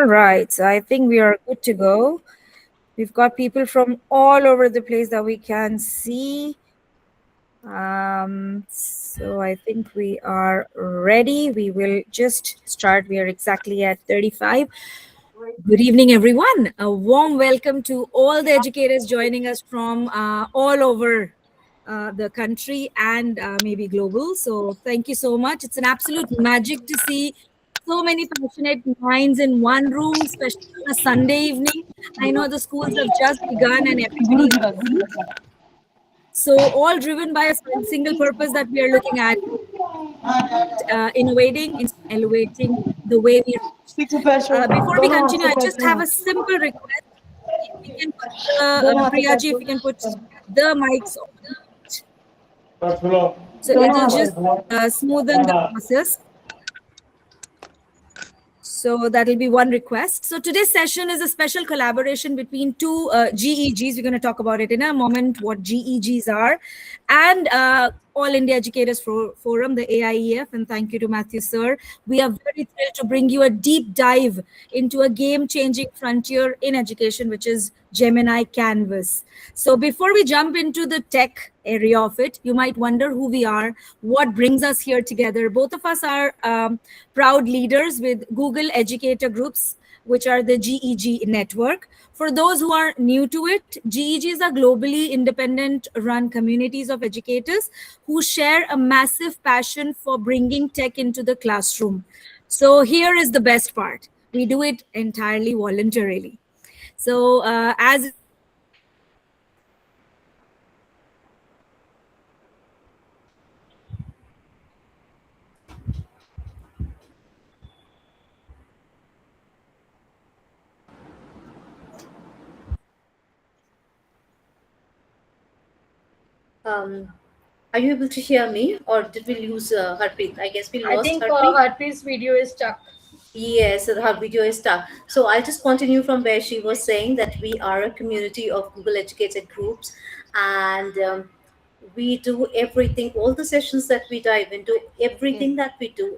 All right, so I think we are good to go. We've got people from all over the place that we can see. So I think we are ready. We will just start. We are exactly at 35. Good evening, everyone. A warm welcome to all the educators joining us from all over the country and maybe global. So thank you so much. It's an absolute magic to see so many passionate minds in one room, especially on a Sunday evening. I know the schools have just begun and everybody is busy. So all driven by a single purpose that we are looking at, innovating, elevating the way we before we continue, I just have a simple request. If we can put Priyaji, if we can put the mics on, so it'll just smoothen the process. So that'll be one request. So today's session is a special collaboration between two GEGs. We're going to talk about it in a moment, what GEGs are, and All India Educators Forum, the AIEF. And thank you to Matthew, sir. We are very thrilled to bring you a deep dive into a game-changing frontier in education, which is Gemini Canvas. So before we jump into the tech area of it, you might wonder who we are, what brings us here together. Both of us are proud leaders with Google Educator groups, which are the GEG network. For those who are new to it, GEGs are globally independent run communities of educators who share a massive passion for bringing tech into the classroom. So here is the best part. We do it entirely voluntarily. So as Are you able to hear me, or did we lose Harpreet? I guess we I lost think Harpreet. Harpreet's video is stuck. Yes, her video is stuck. So I'll just continue from where she was saying that we are a community of Google educated groups, and we do everything. All the sessions that we dive into, everything that we do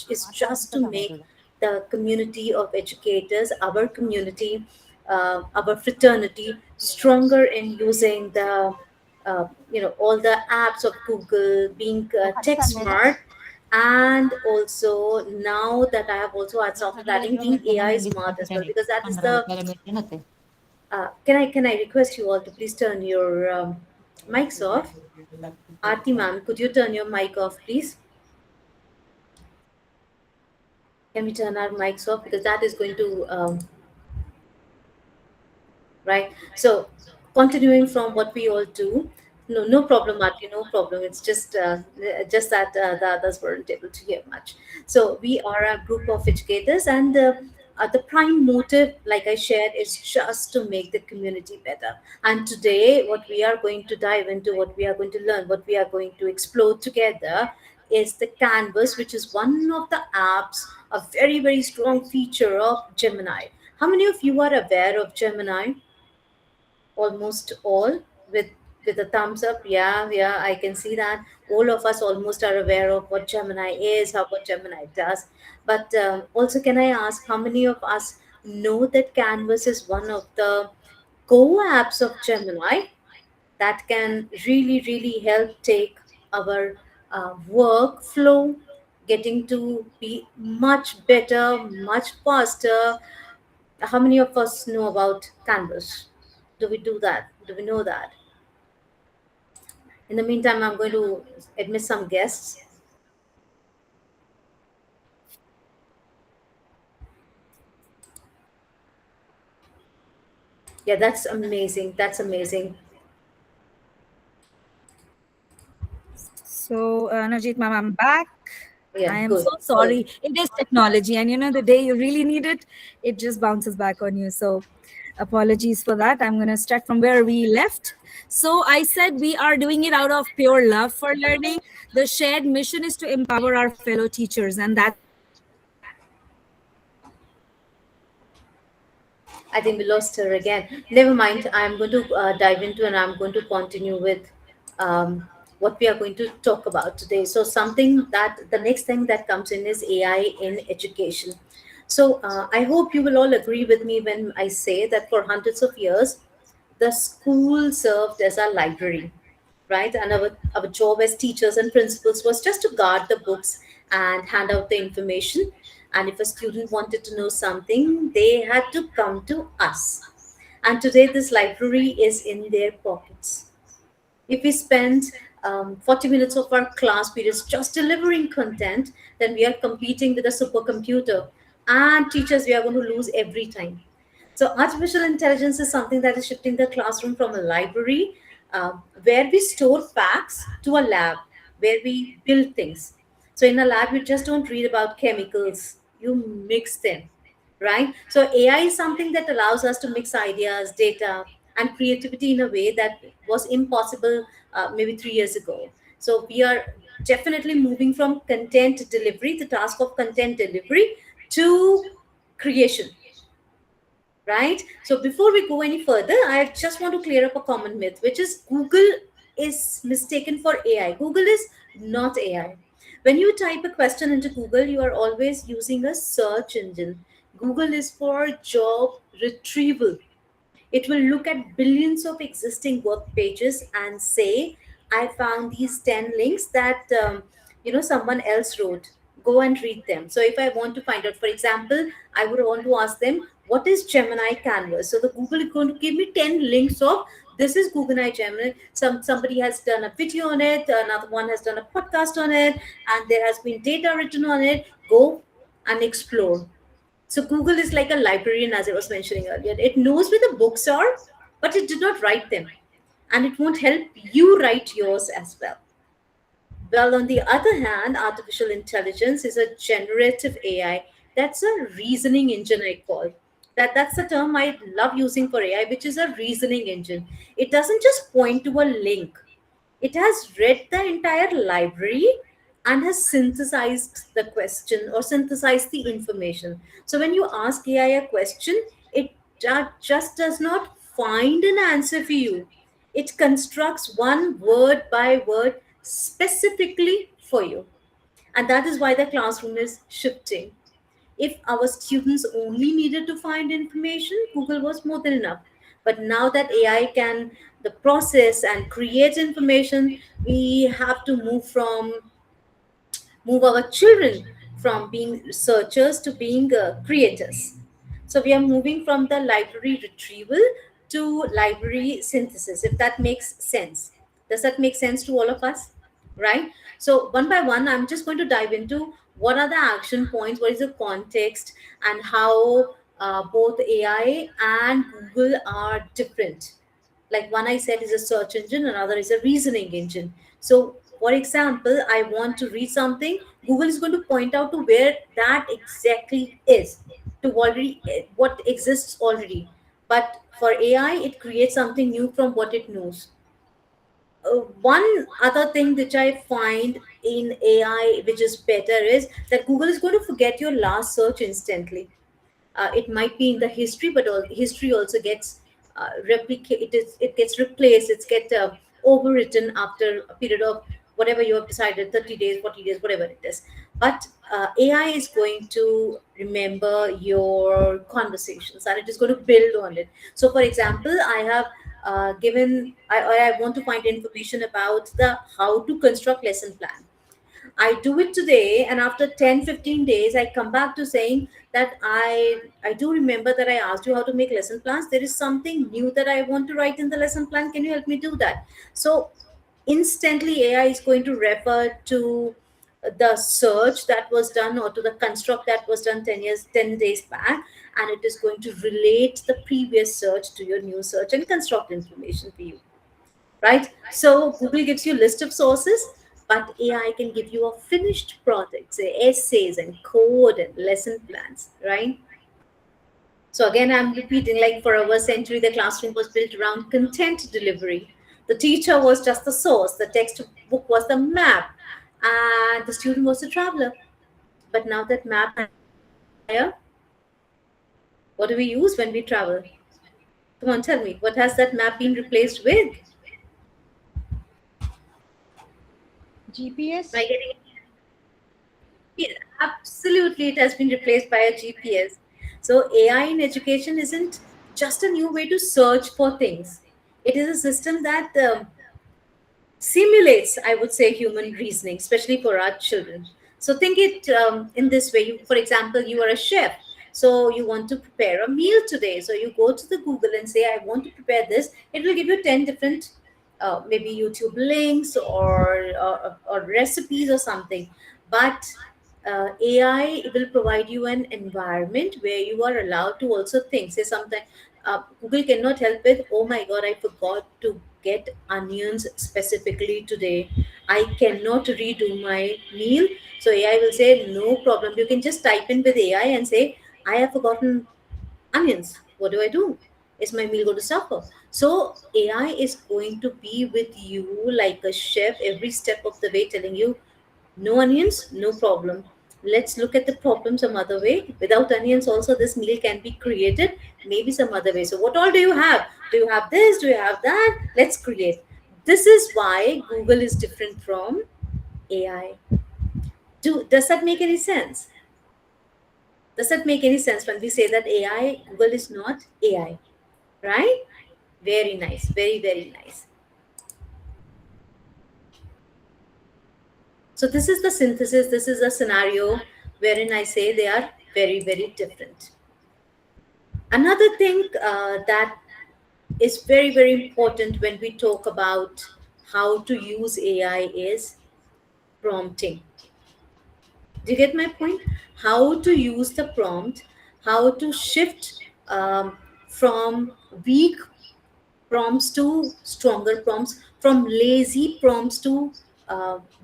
is just to make the community of educators, our community, our fraternity, stronger in using the all the apps of Google, being tech smart, and also now that I have also started adding being AI smart as well, because that is the can I request you all to please turn your mics off? Aarti ma'am, could you turn your mic off, please? Can we turn our mics off, because that is going to right? So continuing from what we all do, no problem, Aarti, no problem. It's just that the others weren't able to hear much. So we are a group of educators, and the prime motive, like I shared, is just to make the community better. And today, what we are going to dive into, what we are going to learn, what we are going to explore together is the Canvas, which is one of the apps, a very, very strong feature of Gemini. How many of you are aware of Gemini? Almost all, with a thumbs up. Yeah, I can see that all of us almost are aware of what Gemini is, how what Gemini does. But also, can I ask how many of us know that Canvas is one of the core apps of Gemini that can really, really help take our workflow getting to be much better, much faster? How many of us know about Canvas? Do we do that? Do we know that? In the meantime, I'm going to admit some guests. Yeah, that's amazing. That's amazing. So, Najit ma'am, I'm back. Yeah, I am good. so sorry. It is technology, and the day you really need it, it just bounces back on you. So, apologies for that. I'm going to start from where we left. So, I said we are doing it out of pure love for learning. The shared mission is to empower our fellow teachers, and that's I think we lost her again. Never mind. I'm going to dive into, and I'm going to continue with what we are going to talk about today. So, something that the next thing that comes in is AI in education. So I hope you will all agree with me when I say that for hundreds of years, the school served as our library, right? And our job as teachers and principals was just to guard the books and hand out the information. And if a student wanted to know something, they had to come to us. And today, this library is in their pockets. If we spend 40 minutes of our class periods just delivering content, then we are competing with a supercomputer. And teachers, we are going to lose every time. So, artificial intelligence is something that is shifting the classroom from a library where we store facts to a lab where we build things. So, in a lab, you just don't read about chemicals, you mix them, right? So AI is something that allows us to mix ideas, data, and creativity in a way that was impossible maybe 3 years ago. So we are definitely moving from content delivery, the task of content delivery, to creation, right? So before we go any further, I just want to clear up a common myth, which is Google is mistaken for AI. Google is not AI. When you type a question into Google, you are always using a search engine. Google is for job retrieval. It will look at billions of existing work pages and say, I found these 10 links that someone else wrote. Go and read them. So if I want to find out, for example, I would want to ask them, what is Gemini Canvas? So the Google is going to give me 10 links of this is Gemini Gemini. Somebody has done a video on it, another one has done a podcast on it, and there has been data written on it. Go and explore. So Google is like a librarian, as I was mentioning earlier. It knows where the books are, but it did not write them. And it won't help you write yours as well. Well, on the other hand, artificial intelligence is a generative AI. That's a reasoning engine, I call. That's the term I love using for AI, which is a reasoning engine. It doesn't just point to a link. It has read the entire library and has synthesized the question or synthesized the information. So when you ask AI a question, it just does not find an answer for you. It constructs one word by word specifically for you. And that is why the classroom is shifting. If our students only needed to find information, Google was more than enough. But now that AI can the process and create information, we have to move our children from being researchers to being creators. So we are moving from the library retrieval to library synthesis, if that makes sense. Does that make sense to all of us? Right? So one by one, I'm just going to dive into what are the action points, what is the context, and how both AI and Google are different. Like one I said is a search engine, another is a reasoning engine. So for example, I want to read something, Google is going to point out to where that exactly is, to already what exists already. But for AI, it creates something new from what it knows. One other thing which I find in AI which is better is that Google is going to forget your last search instantly. It might be in the history, but history also gets replicated. It gets replaced. It's get overwritten after a period of whatever you have decided, 30 days, 40 days, whatever it is. But AI is going to remember your conversations and it is going to build on it. So, for example, I have I want to find information about the how to construct lesson plan. I do it today, and after 10, 15 days, I come back to saying that I do remember that I asked you how to make lesson plans. There is something new that I want to write in the lesson plan. Can you help me do that? So instantly AI is going to refer to the search that was done or to the construct that was done 10 days back, and it is going to relate the previous search to your new search and construct information for you, right? So Google gives you a list of sources, but AI can give you a finished product, say essays and code and lesson plans, right? So again, I'm repeating, like for our century, the classroom was built around content delivery. The teacher was just the source, the textbook was the map, and the student was the traveler. But now that map has expire, what do we use when we travel? Come on, tell me, what has that map been replaced with? Am GPS. I getting it? Absolutely, it has been replaced by a GPS. So AI in education isn't just a new way to search for things. It is a system that simulates, I would say, human reasoning, especially for our children. So think it in this way. For example, you are a chef. So you want to prepare a meal today. So you go to the Google and say, I want to prepare this. It will give you 10 different, maybe YouTube links or recipes or something. But AI will provide you an environment where you are allowed to also think. Say something, Google cannot help with, oh my God, I forgot to get onions specifically today. I cannot redo my meal. So AI will say, no problem. You can just type in with AI and say, I have forgotten onions. What do I do? Is my meal going to suffer? So AI is going to be with you like a chef every step of the way, telling you, no onions, no problem. Let's look at the problem some other way. Without onions, also this meal can be created, maybe some other way. So, what all do you have? Do you have this? Do you have that? Let's create. This is why Google is different from AI. Does that make any sense? Does that make any sense when we say that AI, Google is not AI, right? Very nice, very, very nice. So, this is the synthesis, this is a scenario wherein I say they are very, very different. Another thing that is very, very important when we talk about how to use AI is prompting. Do you get my point? How to use the prompt, how to shift from weak prompts to stronger prompts, from lazy prompts to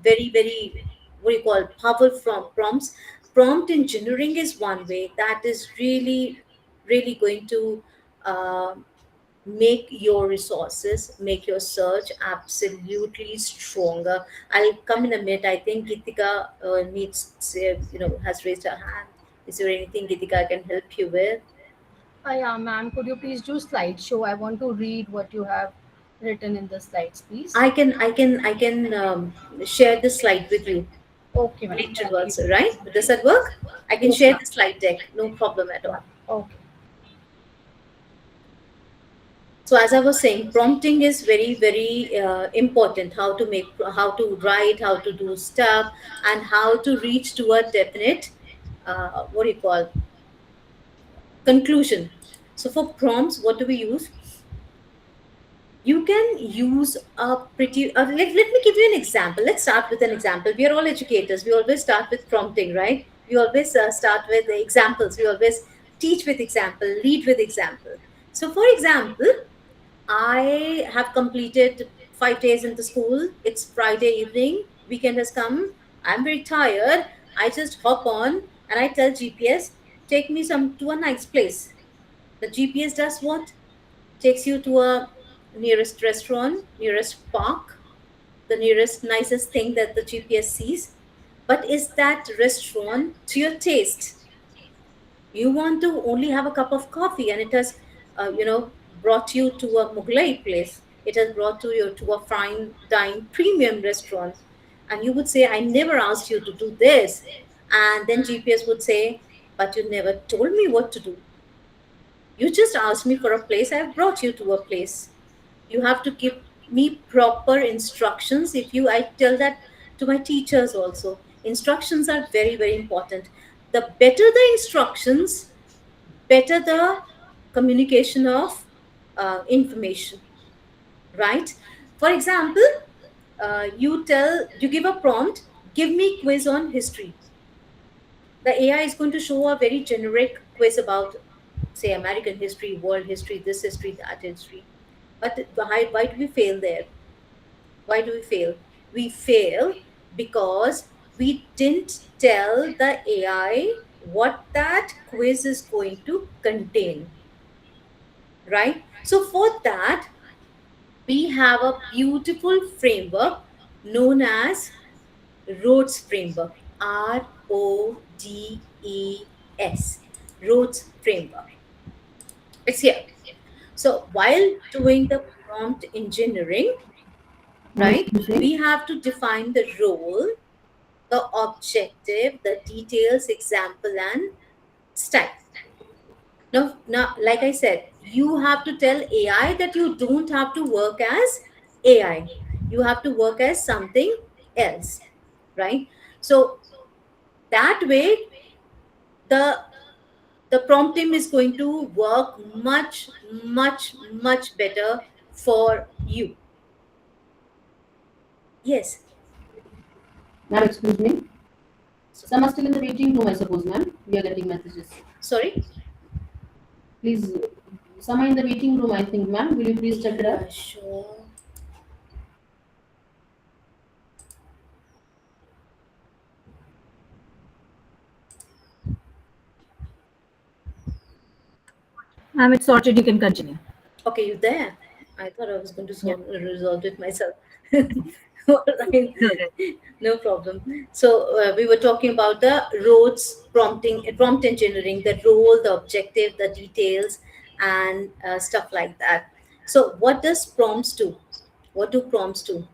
very, very, what do you call, powerful prompts. Prompt engineering is one way that is really, really going to make your resources, make your search absolutely stronger. I'll come in a minute. I think Gitika has raised her hand. Is there anything, Gitika, I can help you with? Yeah, ma'am, could you please do slideshow? I want to read what you have written in the slides, please. I can share the slide with you Okay, ma'am. Thank you. laterwards, right? Does that work? I can Yes, share ma'am. the slide deck, no problem at Yeah. all. Okay. So as I was saying, prompting is very, very important. How to write, how to do stuff, and how to reach to a definite, what do you call, conclusion. So for prompts, what do we use? You can use a pretty let me give you an example. Let's start with an example. We are all educators. We always start with prompting, right? We always start with the examples. We always teach with example, lead with example. So for example, I have completed 5 days in the school. It's Friday evening, weekend has come, I'm very tired. I just hop on and I tell GPS, take me some to a nice place. The GPS does what? Takes you to a nearest restaurant, nearest park, the nearest nicest thing that the GPS sees. But is that restaurant to your taste? You want to only have a cup of coffee, and it has, brought you to a Mughlai place. It has brought you to a fine dine premium restaurant, and you would say, "I never asked you to do this," and then GPS would say, "But you never told me what to do. You just asked me for a place. I've brought you to a place. You have to give me proper instructions." If you I tell that to my teachers also. Instructions are very, very important. The better the instructions, better the communication of information, right? For example, you give a prompt, give me quiz on history. The AI is going to show a very generic quiz about, say, American history, world history, this history, that history. But why do we fail there? Why do we fail? We fail because we didn't tell the AI what that quiz is going to contain, right? So, for that, we have a beautiful framework known as Rhodes Framework. RODES. Rhodes Framework. It's here. So, while doing the prompt engineering, right, we have to define the role, the objective, the details, example, and style. Now, like I said, you have to tell AI that you don't have to work as AI. You have to work as something else, right? So that way, the the prompting is going to work much, much, much better for you. Yes. Ma'am, excuse me. Some are still in the waiting room, I suppose, ma'am. We are getting messages. Sorry. Please, some are in the waiting room, I think, ma'am. Will you please check it out? Sure. Ma'am, it's sorted. You can continue. Okay, you there? I thought I was going to Yeah. resolve it myself. All right. Okay. No problem. So we were talking about the roads prompting, prompt engineering, the role, the objective, the details, and stuff like that. So what does prompts do? What do prompts do?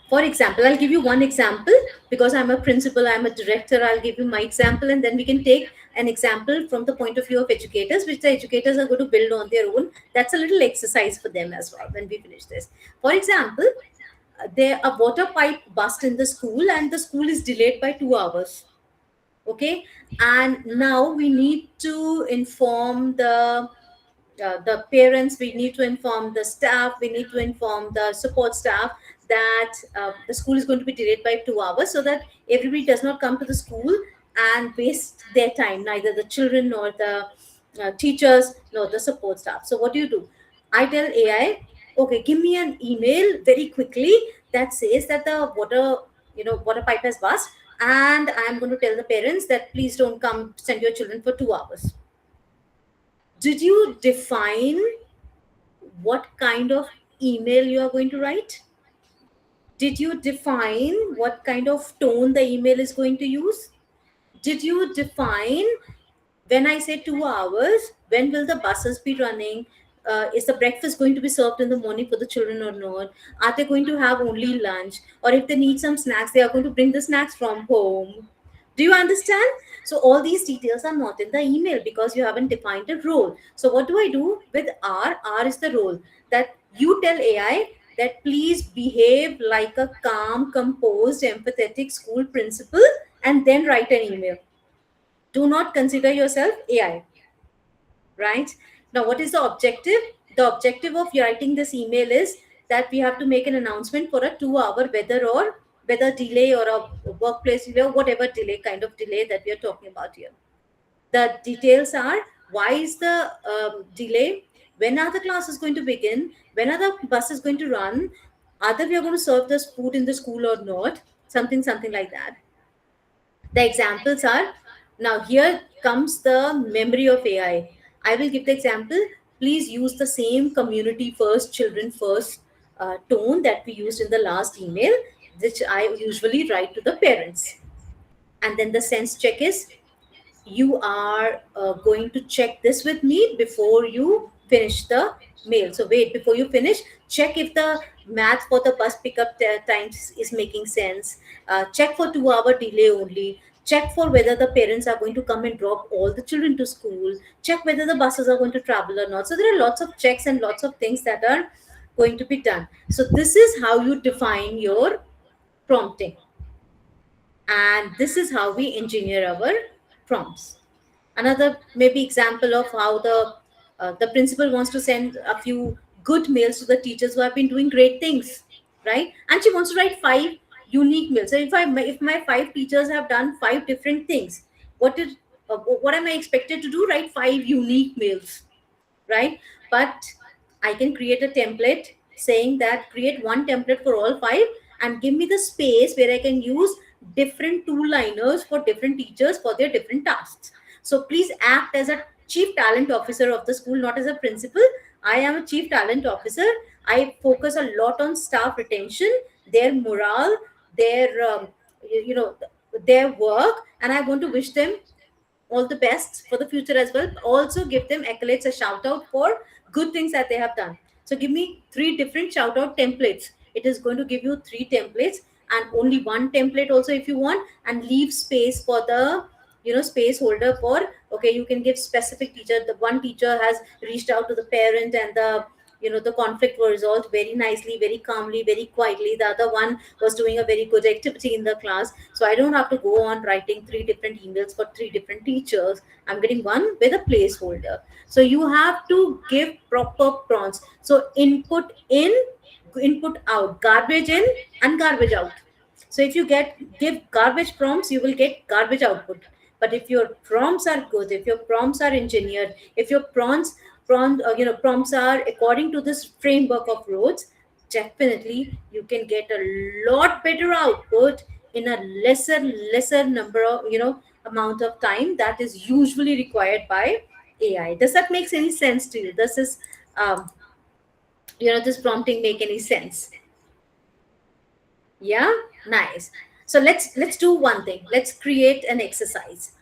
For example, I'll give you one example because I'm a principal, I'm a director. I'll give you my example, and then we can take an example from the point of view of educators, which the educators are going to build on their own. That's a little exercise for them as well when we finish this. For example, there a water pipe burst in the school, and the school is delayed by 2 hours. Okay, and now we need to inform the parents, we need to inform the staff, we need to inform the support staff that the school is going to be delayed by 2 hours, so that everybody does not come to the school and waste their time, neither the children nor the teachers nor the support staff. So what do? I tell AI, okay, give me an email very quickly that says that the water pipe has burst, and I'm going to tell the parents that please don't come send your children for 2 hours. Did you define what kind of email you are going to write? Did you define what kind of tone the email is going to use? Did you define, when I say 2 hours, when will the buses be running? Is the breakfast going to be served in the morning for the children or not? Are they going to have only lunch? Or if they need some snacks, they are going to bring the snacks from home. Do you understand? So all these details are not in the email because you haven't defined a role. So what do I do with R? R is the role that you tell AI that please behave like a calm, composed, empathetic school principal, and then write an email. Do not consider yourself AI, right? Now, what is the objective? The objective of writing this email is that we have to make an announcement for a 2 hour weather delay or a workplace delay or whatever delay, kind of delay that we are talking about here. The details are, why is the delay? When are the classes going to begin? When are the buses going to run? Either we are going to serve this food in the school or not? Something like that. The examples are, now here comes the memory of AI. I will give the example. Please use the same community first, children first tone that we used in the last email, which I usually write to the parents. And then the sense check is, you are going to check this with me before you finish the mail. So wait, before you finish, check if the math for the bus pickup times is making sense. Check for 2 hour delay only. Check for whether the parents are going to come and drop all the children to school. Check whether the buses are going to travel or not. So there are lots of checks and lots of things that are going to be done. So this is how you define your prompting, and this is how we engineer our prompts. Another maybe example of how the principal wants to send a few good mails to the teachers who have been doing great things, right? And she wants to write 5 unique mails. So if my 5 teachers have done 5 different things, what am I expected to do? Write 5 unique mails, right? But I can create a template saying that create one template for all 5 and give me the space where I can use different two-liners for different teachers for their different tasks. So please act as a chief talent officer of the school, not as a principal. I am a chief talent officer. I focus a lot on staff retention, their morale, their their work, and I want to wish them all the best for the future as well. Also give them accolades, a shout out for good things that they have done. So give me 3 different shout out templates. It is going to give you 3 templates, and only one template also if you want, and leave space for the space holder for, okay, you can give specific teacher. The one teacher has reached out to the parent, and the conflict was resolved very nicely, very calmly, very quietly. The other one was doing a very good activity in the class, so I don't have to go on writing three different emails for three different teachers. I'm getting one with a placeholder. So you have to give proper prompts. So input in, input out, garbage in and garbage out. So if you give garbage prompts, you will get garbage output. But if your prompts are good, if your prompts are engineered, if your prompts are according to this framework of roads, definitely you can get a lot better output in a lesser number of amount of time that is usually required by AI. Does that make any sense to you? Does this this prompting make any sense? Yeah, nice. So let's do one thing. Let's create an exercise.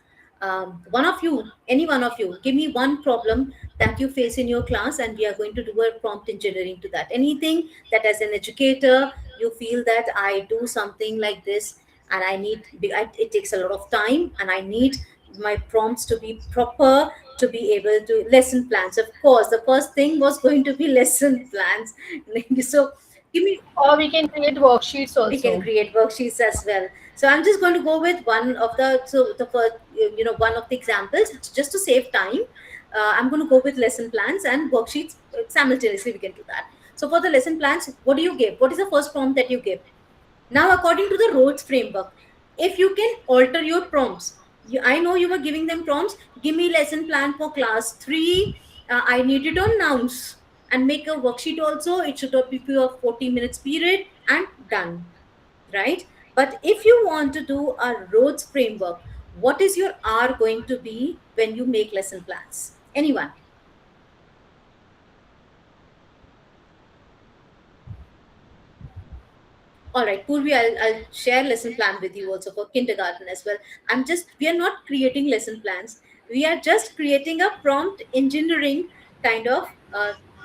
One of you, any one of you, give me one problem that you face in your class, and we are going to do a prompt engineering to that. Anything that as an educator you feel that I do something like this, and it takes a lot of time, and I need my prompts to be proper, to be able to lesson plans. Of course, the first thing was going to be lesson plans. So give me, Or we can create worksheets we can also. create worksheets as well. So I'm just going to go with one of the, so the first, one of the examples, just to save time. I'm going to go with lesson plans and worksheets simultaneously. We can do that. So for the lesson plans, what do you give? What is the first prompt that you give? Now, according to the roads framework, if you can alter your prompts, I know you were giving them prompts. Give me lesson plan for class 3. I need it on nouns, and make a worksheet also. It should be for a 40 minutes period, and done, right? But if you want to do a roads framework, what is your R going to be when you make lesson plans? Anyone? All right, Purvi, I'll share lesson plan with you also for kindergarten as well. We are not creating lesson plans. We are just creating a prompt engineering kind of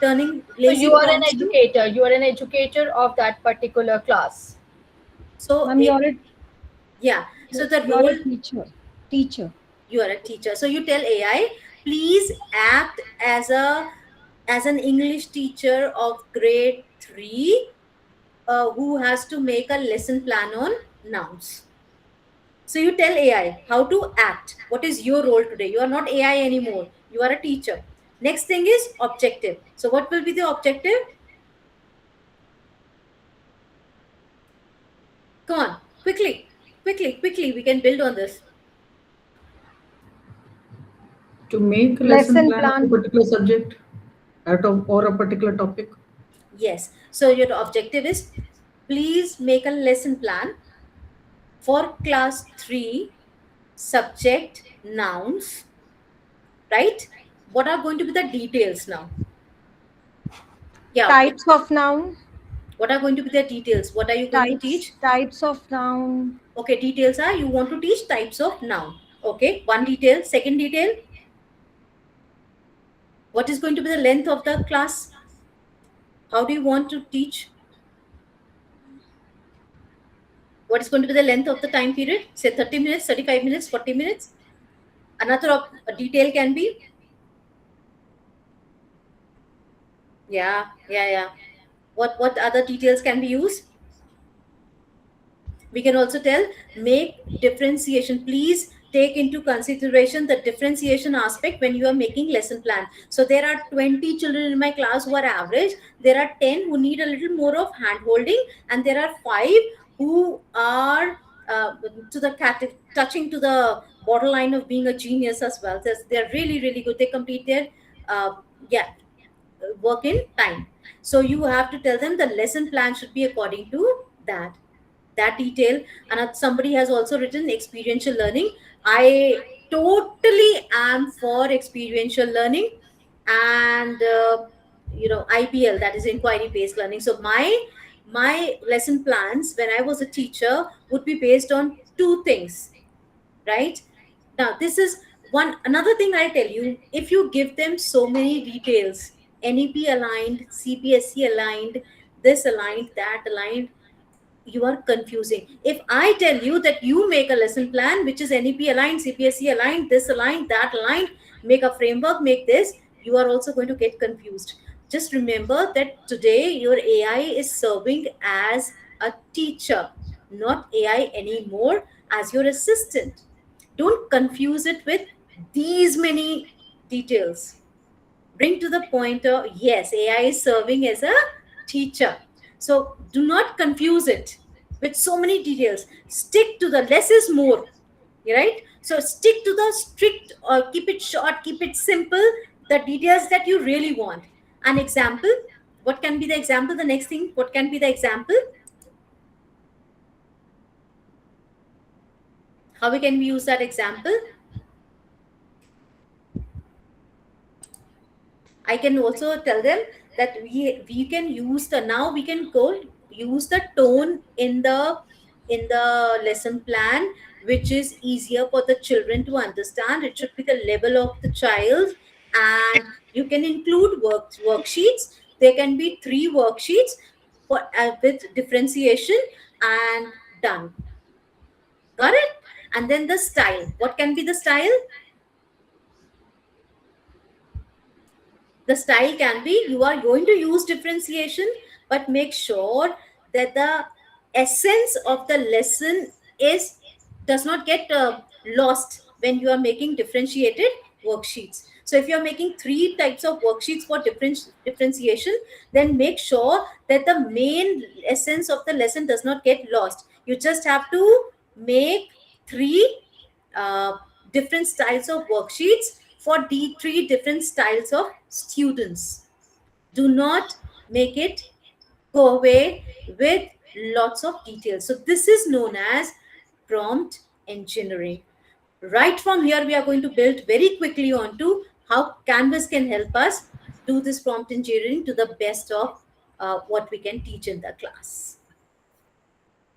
turning So lazy you are an prompts to. educator. You are an educator of that particular class. So, Ma'am, you're a yeah. So the you're role, a teacher. Teacher. you are a teacher. So you tell AI, please act as an English teacher of grade 3 who has to make a lesson plan on nouns. So you tell AI how to act. What is your role today? You are not AI anymore. You are a teacher. Next thing is objective. So what will be the objective? Come on, quickly, quickly, quickly. We can build on this. To make a lesson Lesson plan of a plan. particular subject or a particular topic. Yes. So your objective is, please make a lesson plan for class 3 subject nouns, right? What are going to be the details now? Yeah. Types of noun. What are going to be the details? What are you going to teach? Types of noun. Okay, details are, you want to teach types of noun. Okay, one detail. Second detail, what is going to be the length of the class? How do you want to teach? What is going to be the length of the time period? Say 30 minutes, 35 minutes, 40 minutes. Another detail can be, yeah. What other details can be used? We can also tell, make differentiation. Please take into consideration the differentiation aspect when you are making lesson plan. So there are 20 children in my class who are average. There are 10 who need a little more of hand holding, and there are 5 who are touching to the borderline of being a genius as well. They're really, really good. They complete their yeah work in time. So you have to tell them the lesson plan should be according to that detail. And somebody has also written experiential learning. I totally am for experiential learning, and IPL, that is inquiry based learning. So my lesson plans when I was a teacher would be based on two things, right? Now this is one another thing I'll tell you. If you give them so many details, NEP aligned, CPSC aligned, this aligned, that aligned, you are confusing. If I tell you that you make a lesson plan which is NEP aligned, CPSE aligned, this aligned, that aligned, make a framework, make this, you are also going to get confused. Just remember that today your AI is serving as a teacher, not AI anymore as your assistant. Don't confuse it with these many details. Bring to the pointer, yes, AI is serving as a teacher. So do not confuse it with so many details. Stick to the less is more, right? So stick to the strict, or keep it short, keep it simple, the details that you really want. An example, what can be the example? The next thing, what can be the example? How can we use that example? I can also tell them that we can use the, now we can go use the tone in the lesson plan, which is easier for the children to understand. It should be the level of the child, and you can include worksheets. There can be 3 worksheets for with differentiation, and done. Got it? And then the style. What can be the style? The style can be, you are going to use differentiation, but make sure that the essence of the lesson does not get lost when you are making differentiated worksheets. So if you are making 3 types of worksheets for differentiation, then make sure that the main essence of the lesson does not get lost. You just have to make 3 different styles of worksheets for the 3 different styles of students. Do not make it go away with lots of details. So this is known as prompt engineering. Right from here, we are going to build very quickly onto how Canvas can help us do this prompt engineering to the best of what we can teach in the class.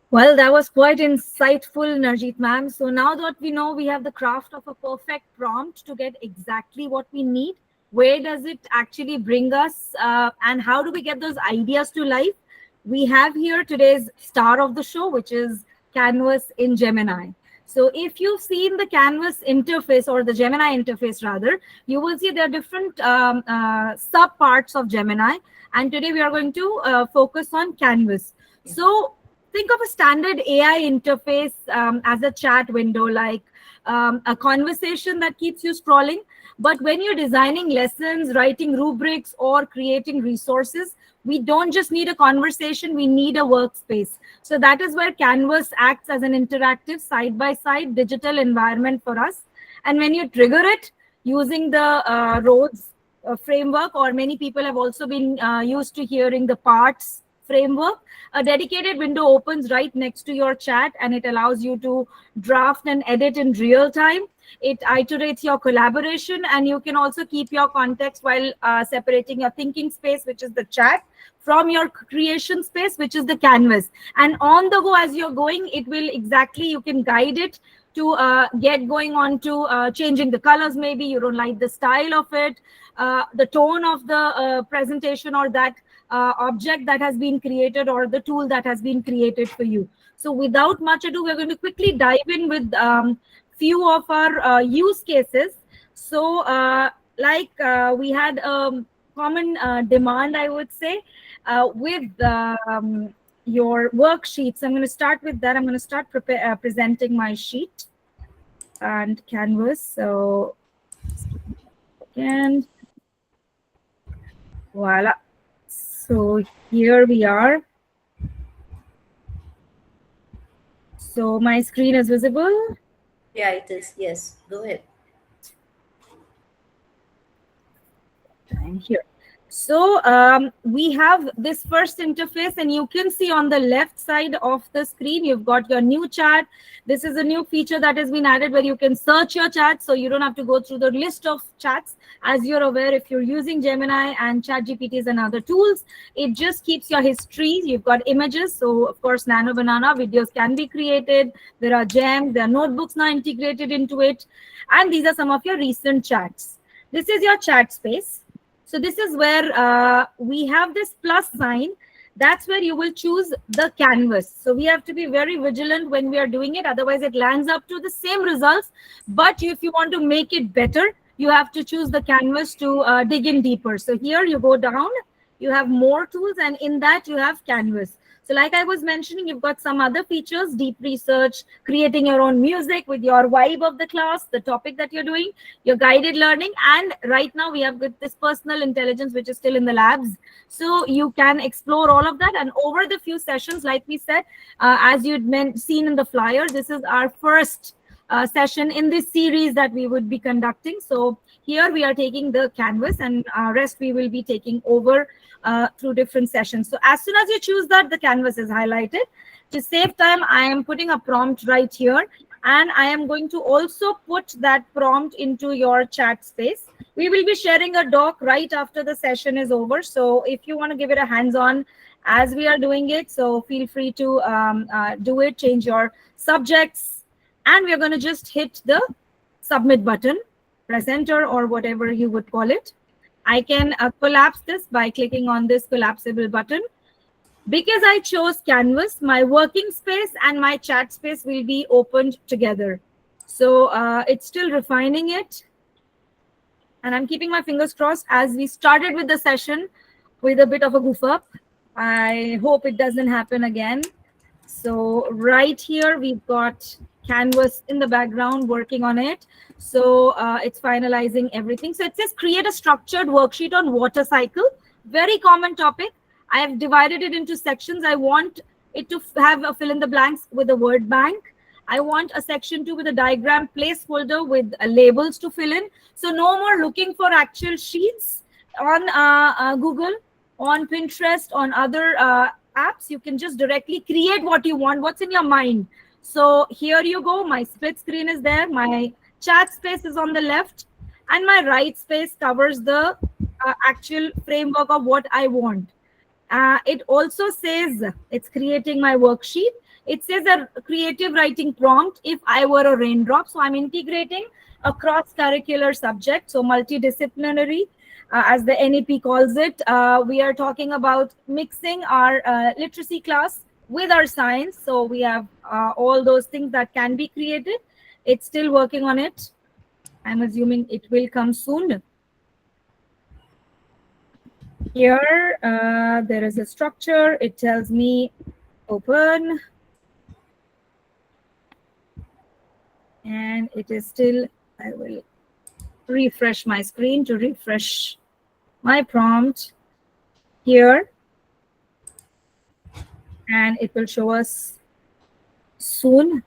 Well, that was quite insightful, Narjeet ma'am. So now that we know we have the craft of a perfect prompt to get exactly what we need, where does it actually bring us, and how do we get those ideas to life? We have here today's star of the show, which is Canvas in Gemini. So if you've seen the Canvas interface, or the Gemini interface rather, you will see there are different sub parts of Gemini. And today we are going to focus on Canvas. So think of a standard AI interface as a chat window, like a conversation that keeps you scrolling. But when you're designing lessons, writing rubrics, or creating resources, we don't just need a conversation, we need a workspace. So that is where Canvas acts as an interactive side-by-side digital environment for us. And when you trigger it using the roads framework, or many people have also been used to hearing the parts framework, a dedicated window opens right next to your chat, and it allows you to draft and edit in real time. It iterates your collaboration, and you can also keep your context while separating your thinking space, which is the chat, from your creation space, which is the Canvas. And on the go, as you're going, it will exactly, you can guide it to get going on to changing the colors. Maybe you don't like the style of it, the tone of the presentation, or that object that has been created, or the tool that has been created for you. So without much ado, we're going to quickly dive in with few of our use cases. So we had a common demand, I would say, with your worksheets. I'm going to start with that. I'm going to start presenting my sheet and Canvas. So and voila. So here we are. So my screen is visible. Yeah, it is. Yes, go ahead. And here. So we have this first interface, and you can see on the left side of the screen, you've got your new chat. This is a new feature that has been added where you can search your chat, so you don't have to go through the list of chats. As you're aware, if you're using Gemini and ChatGPTs and other tools, it just keeps your history. You've got images. So of course, Nano Banana videos can be created. There are gems, there are notebooks now integrated into it. And these are some of your recent chats. This is your chat space. So this is where we have this plus sign, that's where you will choose the canvas. So we have to be very vigilant when we are doing it. Otherwise, it lands up to the same results. But if you want to make it better, you have to choose the canvas to dig in deeper. So here you go down, you have more tools, and in that you have canvas. So like I was mentioning, you've got some other features: deep research, creating your own music with your vibe of the class, the topic that you're doing, your guided learning. And right now we have got this personal intelligence, which is still in the labs. So you can explore all of that. And over the few sessions, like we said, as you'd seen in the flyer, this is our first session in this series that we would be conducting. So here we are taking the canvas, and rest we will be taking over through different sessions. So as soon as you choose that, the canvas is highlighted. To save time, I am putting a prompt right here, and I am going to also put that prompt into your chat space. We will be sharing a doc right after the session is over. So if you want to give it a hands-on as we are doing it, so feel free to do it, change your subjects, and we're going to just hit the submit button, press enter, or whatever you would call it. I can collapse this by clicking on this collapsible button. Because I chose canvas, my working space and my chat space will be opened together. So it's still refining it. And I'm keeping my fingers crossed as we started with the session with a bit of a goof up. I hope it doesn't happen again. So right here, we've got canvas in the background working on it. So it's finalizing everything. So it says create a structured worksheet on water cycle. Very common topic. I have divided it into sections. I want it to have a fill in the blanks with a word bank. I want a section 2 with a diagram placeholder with labels to fill in. So no more looking for actual sheets on Google, on Pinterest, on other apps. You can just directly create what you want, what's in your mind. So here you go. My split screen is there. My chat space is on the left, and my right space covers the actual framework of what I want. It also says it's creating my worksheet. It says a creative writing prompt if I were a raindrop. So I'm integrating a cross-curricular subject, so multidisciplinary, as the NEP calls it. We are talking about mixing our literacy class with our science. So we have all those things that can be created. It's still working on it. I'm assuming it will come soon. Here, there is a structure. It tells me open. And it is still, I will refresh my screen to refresh my prompt here. And it will show us soon.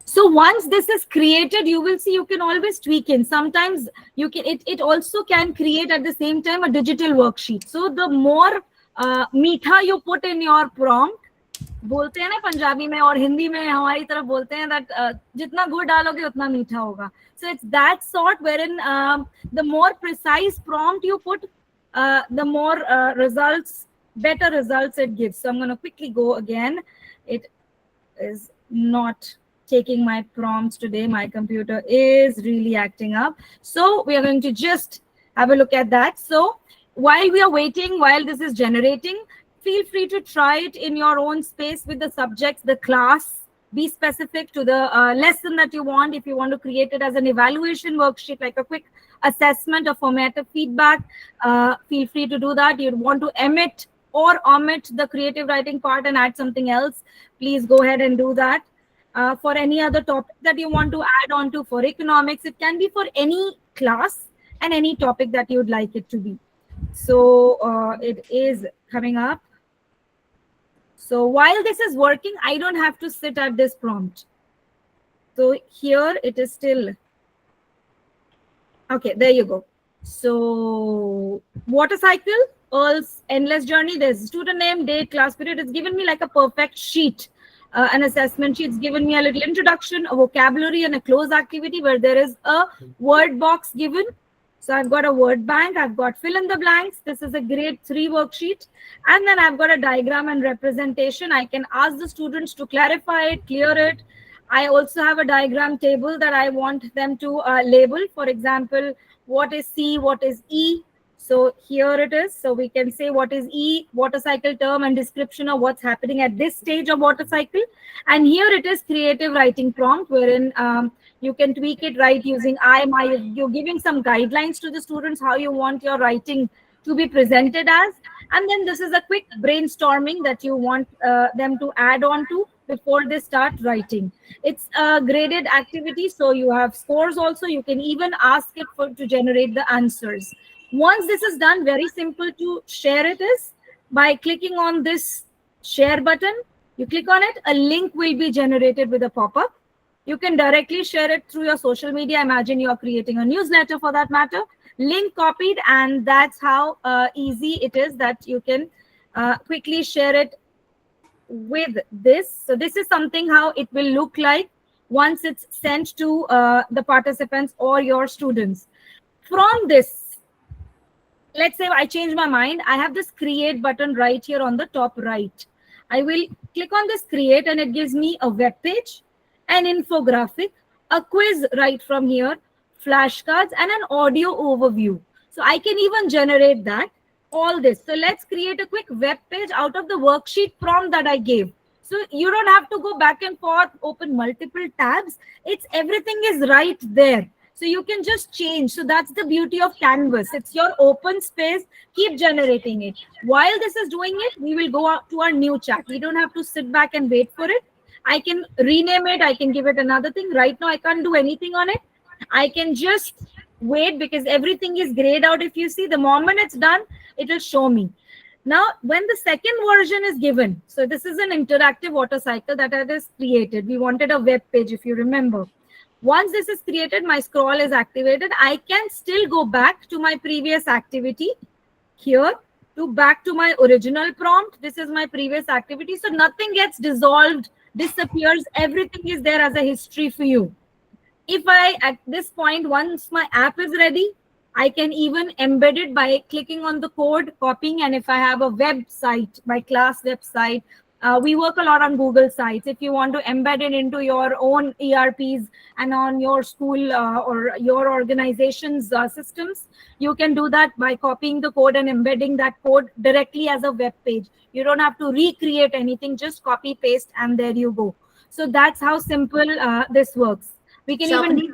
So once this is created, you will see you can always tweak in. Sometimes you can, it also can create at the same time a digital worksheet. So the more मीठा you put in your prompt, बोलते हैं ना पंजाबी में और हिंदी में हमारी तरफ बोलते हैं that जितना गुड़ डालोगे उतना मीठा होगा. So it's that sort wherein the more precise prompt you put, the more better results it gives. So I'm going to quickly go again. It is not taking my prompts today. My computer is really acting up. So we are going to just have a look at that. So while we are waiting, while this is generating, feel free to try it in your own space with the subjects, the class. Be specific to the lesson that you want. If you want to create it as an evaluation worksheet, like a quick assessment or formative feedback, feel free to do that. You want to emit or omit the creative writing part and add something else, please go ahead and do that. For any other topic that you want to add on to, for economics, it can be for any class and any topic that you would like it to be. So it is coming up. So while this is working, I don't have to sit at this prompt. So here it is still. Okay, there you go. So water cycle, Earl's endless journey. There's student name, date, class period. It's given me like a perfect sheet. An assessment sheet. It's given me a little introduction, a vocabulary, and a close activity where there is a word box given. So I've got a word bank. I've got fill in the blanks. This is a grade 3 worksheet. And then I've got a diagram and representation. I can ask the students to clarify it, clear it. I also have a diagram table that I want them to label. For example, what is C, what is E? So here it is. So we can say what is E, water cycle term and description of what's happening at this stage of water cycle. And here it is creative writing prompt, wherein you can tweak it right using I, my, you're giving some guidelines to the students how you want your writing to be presented as. And then this is a quick brainstorming that you want them to add on to before they start writing. It's a graded activity, so you have scores also. You can even ask it to generate the answers. Once this is done, very simple to share it is by clicking on this share button. You click on it, a link will be generated with a pop-up. You can directly share it through your social media. Imagine you're creating a newsletter for that matter. Link copied, and that's how easy it is that you can quickly share it with this. So this is something how it will look like once it's sent to the participants or your students. From this, let's say I change my mind. I have this create button right here on the top right. I will click on this create and it gives me a web page, an infographic, a quiz right from here, flashcards, and an audio overview. So I can even generate that, all this. So let's create a quick web page out of the worksheet prompt that I gave. So you don't have to go back and forth, open multiple tabs. It's everything is right there. So you can just change. So that's the beauty of Canvas. It's your open space. Keep generating it. While this is doing it, we will go out to our new chat. We don't have to sit back and wait for it. I can rename it. I can give it another thing. Right now, I can't do anything on it. I can just wait because everything is grayed out. If you see, the moment it's done, it will show me. Now, when the second version is given, so this is an interactive water cycle that I just created. We wanted a web page, if you remember. Once this is created, my scroll is activated. I can still go back to my previous activity here to back to my original prompt. This is my previous activity. So nothing gets dissolved, disappears. Everything is there as a history for you. If I, at this point, once my app is ready, I can even embed it by clicking on the code, copying. And if I have a website, my class website, we work a lot on Google Sites. If you want to embed it into your own ERPs and on your school or your organization's systems, you can do that by copying the code and embedding that code directly as a web page. You don't have to recreate anything, just copy, paste, and there you go. So that's how simple this works. We can Shamini,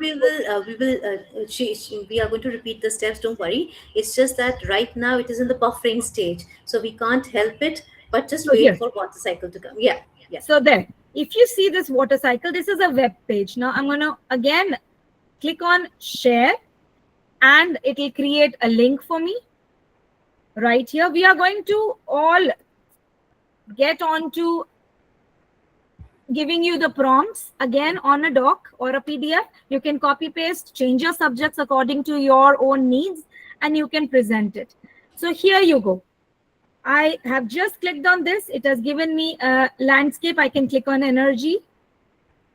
we are going to repeat the steps. Don't worry. It's just that right now it is in the buffering stage, so we can't help it. But just wait for water cycle to come. Yeah. So there, if you see this water cycle, this is a web page. Now I'm going to again click on share and it will create a link for me right here. We are going to all get on to giving you the prompts again on a doc or a PDF. You can copy paste, change your subjects according to your own needs, and you can present it. So here you go. I have just clicked on this. It has given me a landscape. I can click on energy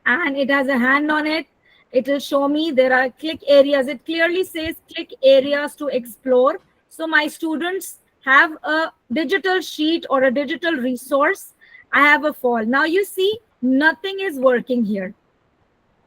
and it has a hand on it. It will show me there are click areas. It clearly says click areas to explore. So my students have a digital sheet or a digital resource. I have a fall. Now you see nothing is working here.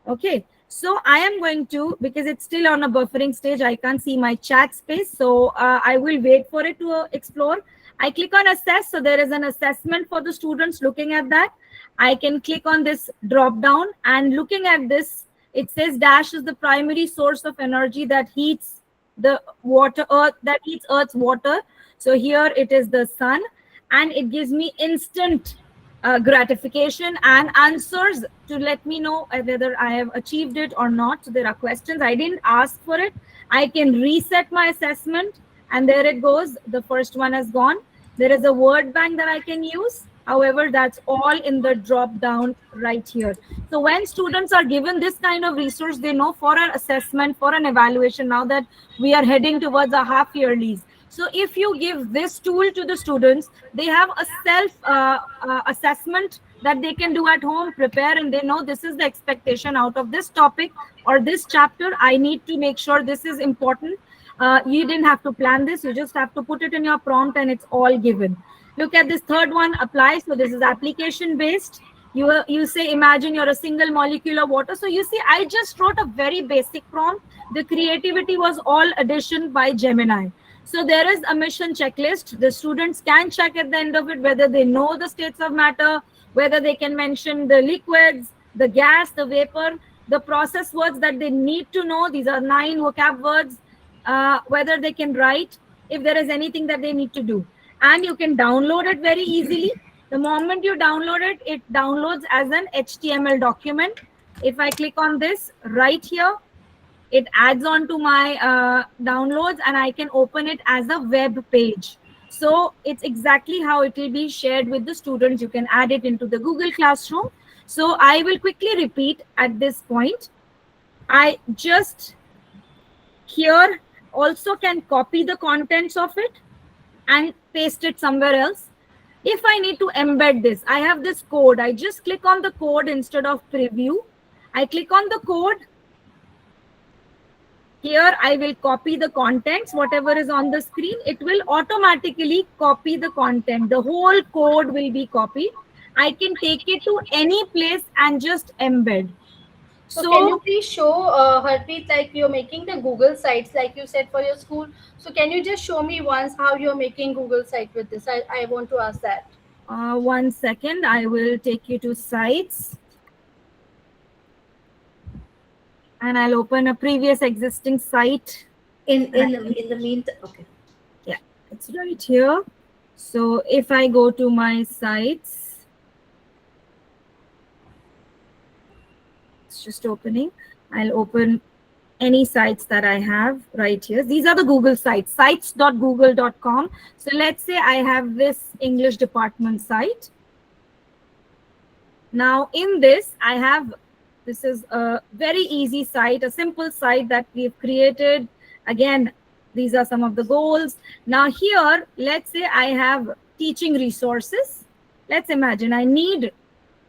Okay. So I am going to, because it's still on a buffering stage, I can't see my chat space. So I will wait for it to explore. I click on assess. So there is an assessment for the students looking at that. I can click on this drop down and looking at this, it says dash is the primary source of energy that heats the water, earth, that heats Earth's water. So here it is the sun and it gives me instant gratification and answers to let me know whether I have achieved it or not. So there are questions. I didn't ask for it. I can reset my assessment and there it goes. The first one has gone. There is a word bank that I can use. However, that's all in the drop down right here. So when students are given this kind of resource, they know for an assessment, for an evaluation, now that we are heading towards a half yearlies. So if you give this tool to the students, they have a self assessment that they can do at home, prepare, and they know this is the expectation out of this topic or this chapter. I need to make sure this is important. You didn't have to plan this. You just have to put it in your prompt and it's all given. Look at this third one, apply. So this is application based. You say, imagine you're a single molecule of water. So you see, I just wrote a very basic prompt. The creativity was all addition by Gemini. So there is a mission checklist. The students can check at the end of it whether they know the states of matter, whether they can mention the liquids, the gas, the vapor, the process words that they need to know. These are 9 vocab words. Whether they can write, if there is anything that they need to do. And you can download it very easily. The moment you download it, it downloads as an HTML document. If I click on this right here, it adds on to my downloads and I can open it as a web page. So it's exactly how it will be shared with the students. You can add it into the Google Classroom. So I will quickly repeat at this point. I just here also can copy the contents of it and paste it somewhere else. If I need to embed this, I have this code. I just click on the code instead of preview. I click on the code. Here I will copy the contents, whatever is on the screen. It will automatically copy the content. The whole code will be copied. I can take it to any place and just embed. So can you please show, Harpreet, like you're making the Google sites, like you said for your school. So can you just show me once how you're making Google site with this? I want to ask that. 1 second, I will take you to sites. And I'll open a previous existing site. In the meantime, okay. Yeah, it's right here. So if I go to my sites, it's just opening. I'll open any sites that I have right here. These are the Google sites, sites.google.com. So let's say I have this English department site. Now in this, I have, this is a very easy site, a simple site that we've created. Again, these are some of the goals. Now here, let's say I have teaching resources. Let's imagine I need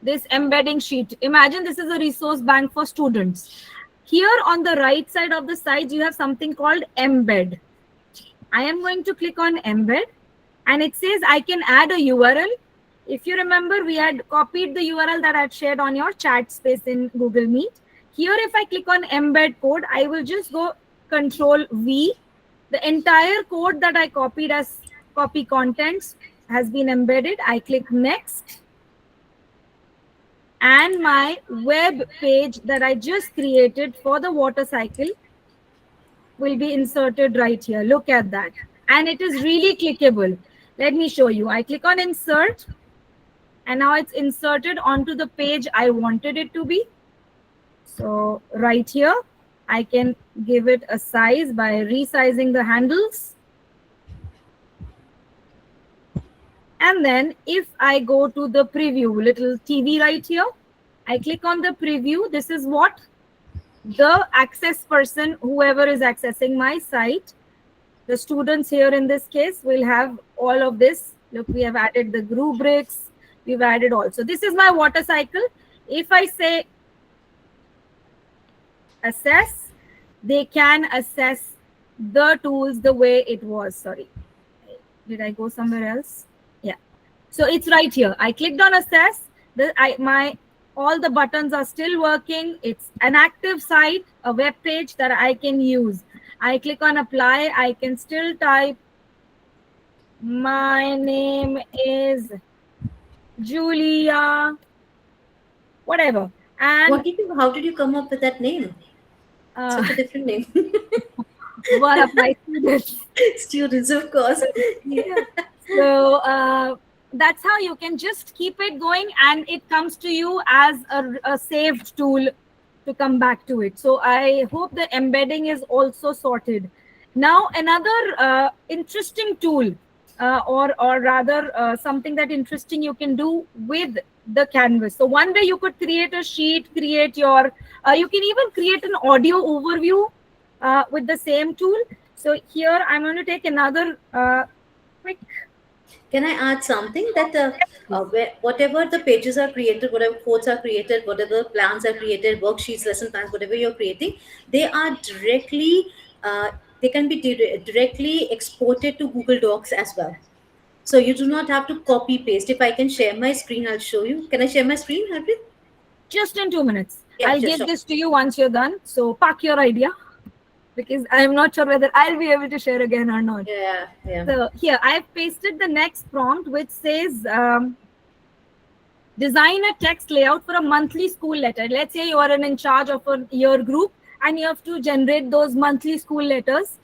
this embedding sheet. Imagine this is a resource bank for students. Here on the right side of the site, you have something called embed. I am going to click on embed and it says I can add a URL. If you remember, we had copied the URL that I had shared on your chat space in Google Meet. Here, if I click on embed code, I will just go Control V. The entire code that I copied as copy contents has been embedded. I click next. And my web page that I just created for the water cycle will be inserted right here. Look at that. And it is really clickable. Let me show you. I click on insert. And now it's inserted onto the page I wanted it to be. So right here, I can give it a size by resizing the handles. And then if I go to the preview, little TV right here, I click on the preview. This is what the access person, whoever is accessing my site, the students here in this case will have all of this. Look, we have added the rubrics. We've added also. This is my water cycle. If I say assess, they can assess the tools the way it was. Sorry, did I go somewhere else? Yeah. So it's right here. I clicked on assess. All the buttons are still working. It's an active site, a web page that I can use. I click on apply. I can still type, my name is Julia, whatever. And How did you come up with that name? Such a different name. one of my students. Students, of course. Yeah. So that's how you can just keep it going, and it comes to you as a saved tool to come back to it. So I hope the embedding is also sorted. Now another interesting tool, or rather something that interesting you can do with the canvas. So one way you could create a sheet, create your, you can even create an audio overview with the same tool. So here I'm going to take another quick. Can I add something that whatever the pages are created, whatever codes are created, whatever plans are created, worksheets, lesson plans, whatever you're creating, they are directly, they can be directly exported to Google Docs as well. So you do not have to copy paste. If I can share my screen, I'll show you. Can I share my screen, Harpreet? Just in 2 minutes. Yeah, I'll give this to you once you're done. So park your idea. because I'm not sure whether I'll be able to share again or not. Yeah, yeah. So here I've pasted the next prompt, which says design a text layout for a monthly school letter. Let's say you are in charge of a year group and you have to generate those monthly school letters.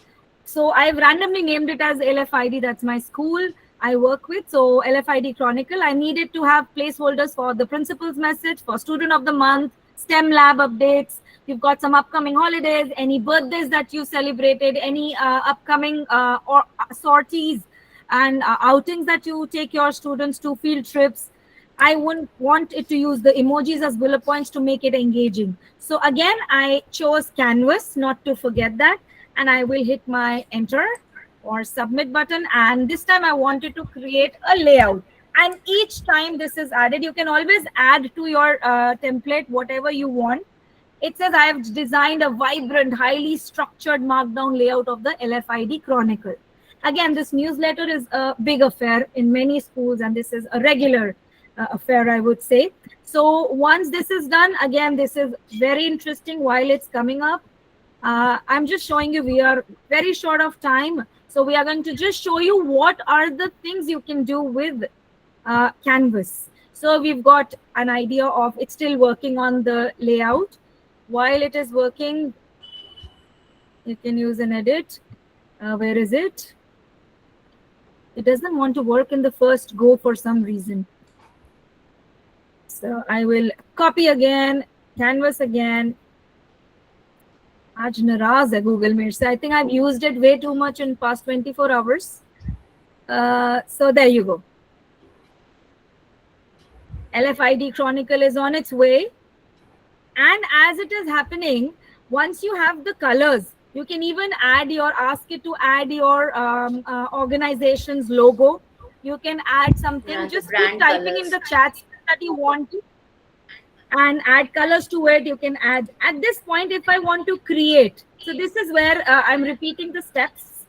So I've randomly named it as LFID. That's my school I work with. So LFID Chronicle. I needed to have placeholders for the principal's message, for student of the month, STEM lab updates. You've got some upcoming holidays, any birthdays that you celebrated, any upcoming or sorties and outings that you take your students to, field trips. I wouldn't want it to use the emojis as bullet points to make it engaging. So again, I chose Canvas, not to forget that. And I will hit my enter or submit button. And this time I wanted to create a layout. And each time this is added, you can always add to your template whatever you want. It says I have designed a vibrant, highly structured markdown layout of the LFID Chronicle. Again, this newsletter is a big affair in many schools, and this is a regular affair, I would say. So once this is done, again, this is very interesting while it's coming up. I'm just showing you, we are very short of time. So we are going to just show you what are the things you can do with Canvas. So we've got an idea of, it's still working on the layout. While it is working, you can use an edit. Where is it? It doesn't want to work in the first go for some reason. So I will copy again, Canvas again. Aaj naraz hai Google Meet se. I think I've used it way too much in past 24 hours. So there you go. LFID Chronicle is on its way. And as it is happening, once you have the colors, you can even ask it to add your organization's logo. You can add something, Yeah, just brand keep typing colors. in the chats that you want to and add colors to it. You can add at this point, if I want to create. So this is where I'm repeating the steps.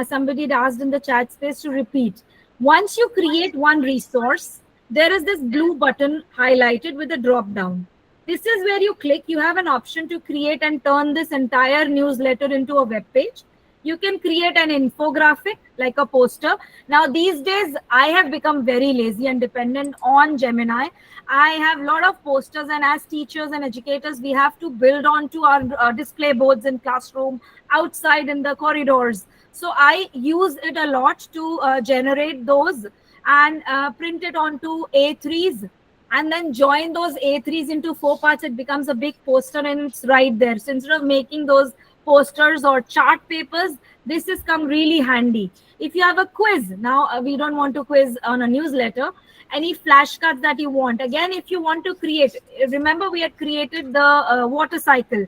Somebody had asked in the chat space to repeat. Once you create one resource, there is this blue button highlighted with a drop down. This is where you click. You have an option to create and turn this entire newsletter into a web page. You can create an infographic like a poster. Now, these days, I have become very lazy and dependent on Gemini. I have a lot of posters, and as teachers and educators, we have to build onto our display boards in classroom, outside in the corridors. So I use it a lot to generate those and print it onto A3s. And then join those A3s into 4 parts. It becomes a big poster and it's right there. So instead of making those posters or chart papers, this has come really handy. If you have a quiz, now we don't want to quiz on a newsletter, any flashcards that you want. Again, if you want to create, remember we had created the water cycle.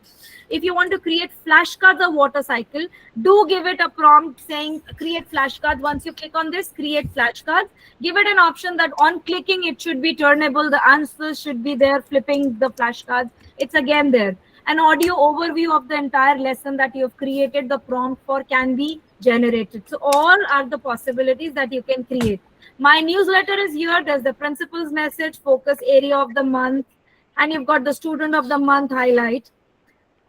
If you want to create flashcards or water cycle, do give it a prompt saying create flashcards. Once you click on this, create flashcards. Give it an option that on clicking, it should be turnable. The answers should be there, flipping the flashcards. It's again there. An audio overview of the entire lesson that you have created the prompt for can be generated. So all are the possibilities that you can create. My newsletter is here. There's the principal's message, focus area of the month, and you've got the student of the month highlight.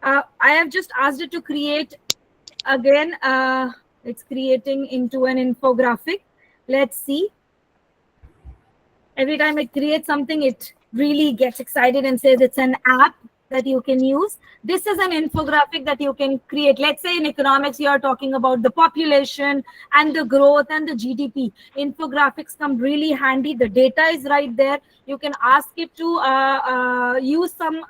I have just asked it to create again. It's creating into an infographic. Let's see. Every time it creates something, it really gets excited and says it's an app that you can use. This is an infographic that you can create. Let's say in economics, you are talking about the population and the growth and the GDP. Infographics come really handy. The data is right there. You can ask it to use some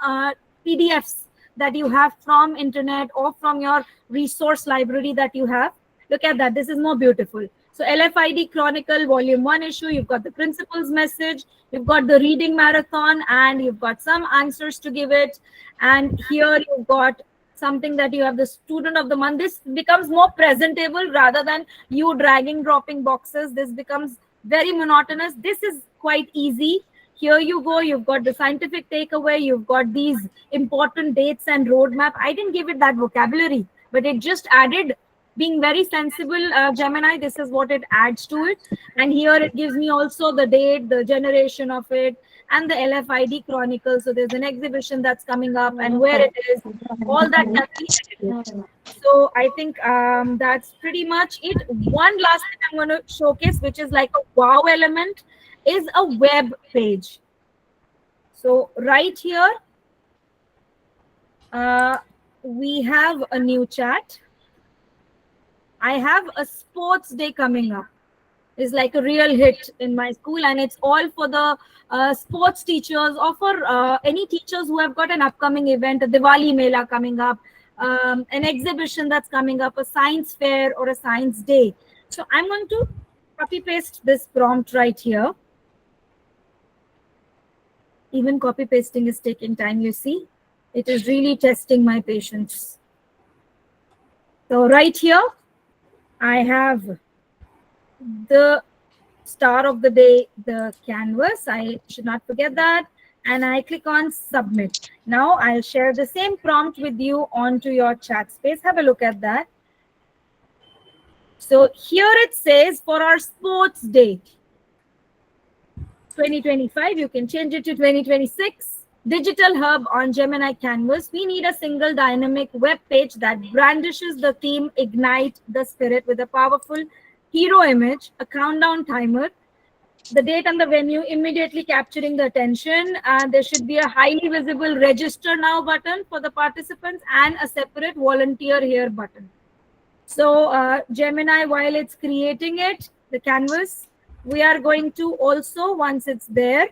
PDFs that you have from internet or from your resource library that you have. Look at that. This is more beautiful. So LFID Chronicle Volume 1 issue, you've got the principal's message, you've got the reading marathon, and you've got some answers to give it. And here you've got something that you have the student of the month. This becomes more presentable rather than you dragging, dropping boxes. This becomes very monotonous. This is quite easy. Here you go. You've got the scientific takeaway. You've got these important dates and roadmap. I didn't give it that vocabulary, but it just added being very sensible. Gemini, this is what it adds to it. And here it gives me also the date, the generation of it, and the LFID Chronicle. So there's an exhibition that's coming up and where it is. All that can be edited. So I think that's pretty much it. One last thing I'm going to showcase, which is like a wow element, is a web page. So right here, we have a new chat. I have a sports day coming up. It's like a real hit in my school, and it's all for the sports teachers or for any teachers who have got an upcoming event, a Diwali Mela coming up, an exhibition that's coming up, a science fair or a science day. So I'm going to copy paste this prompt right here. Even copy pasting is taking time, you see. It is really testing my patience. So right here, I have the star of the day, the canvas. I should not forget that. And I click on submit. Now I'll share the same prompt with you onto your chat space. Have a look at that. So here it says for our sports day 2025, you can change it to 2026. Digital hub on Gemini Canvas. We need a single dynamic web page that brandishes the theme Ignite the Spirit with a powerful hero image, a countdown timer, the date and the venue immediately capturing the attention. There should be a highly visible register now button for the participants and a separate volunteer here button. So Gemini, while it's creating it, the canvas, we are going to also, once it's there,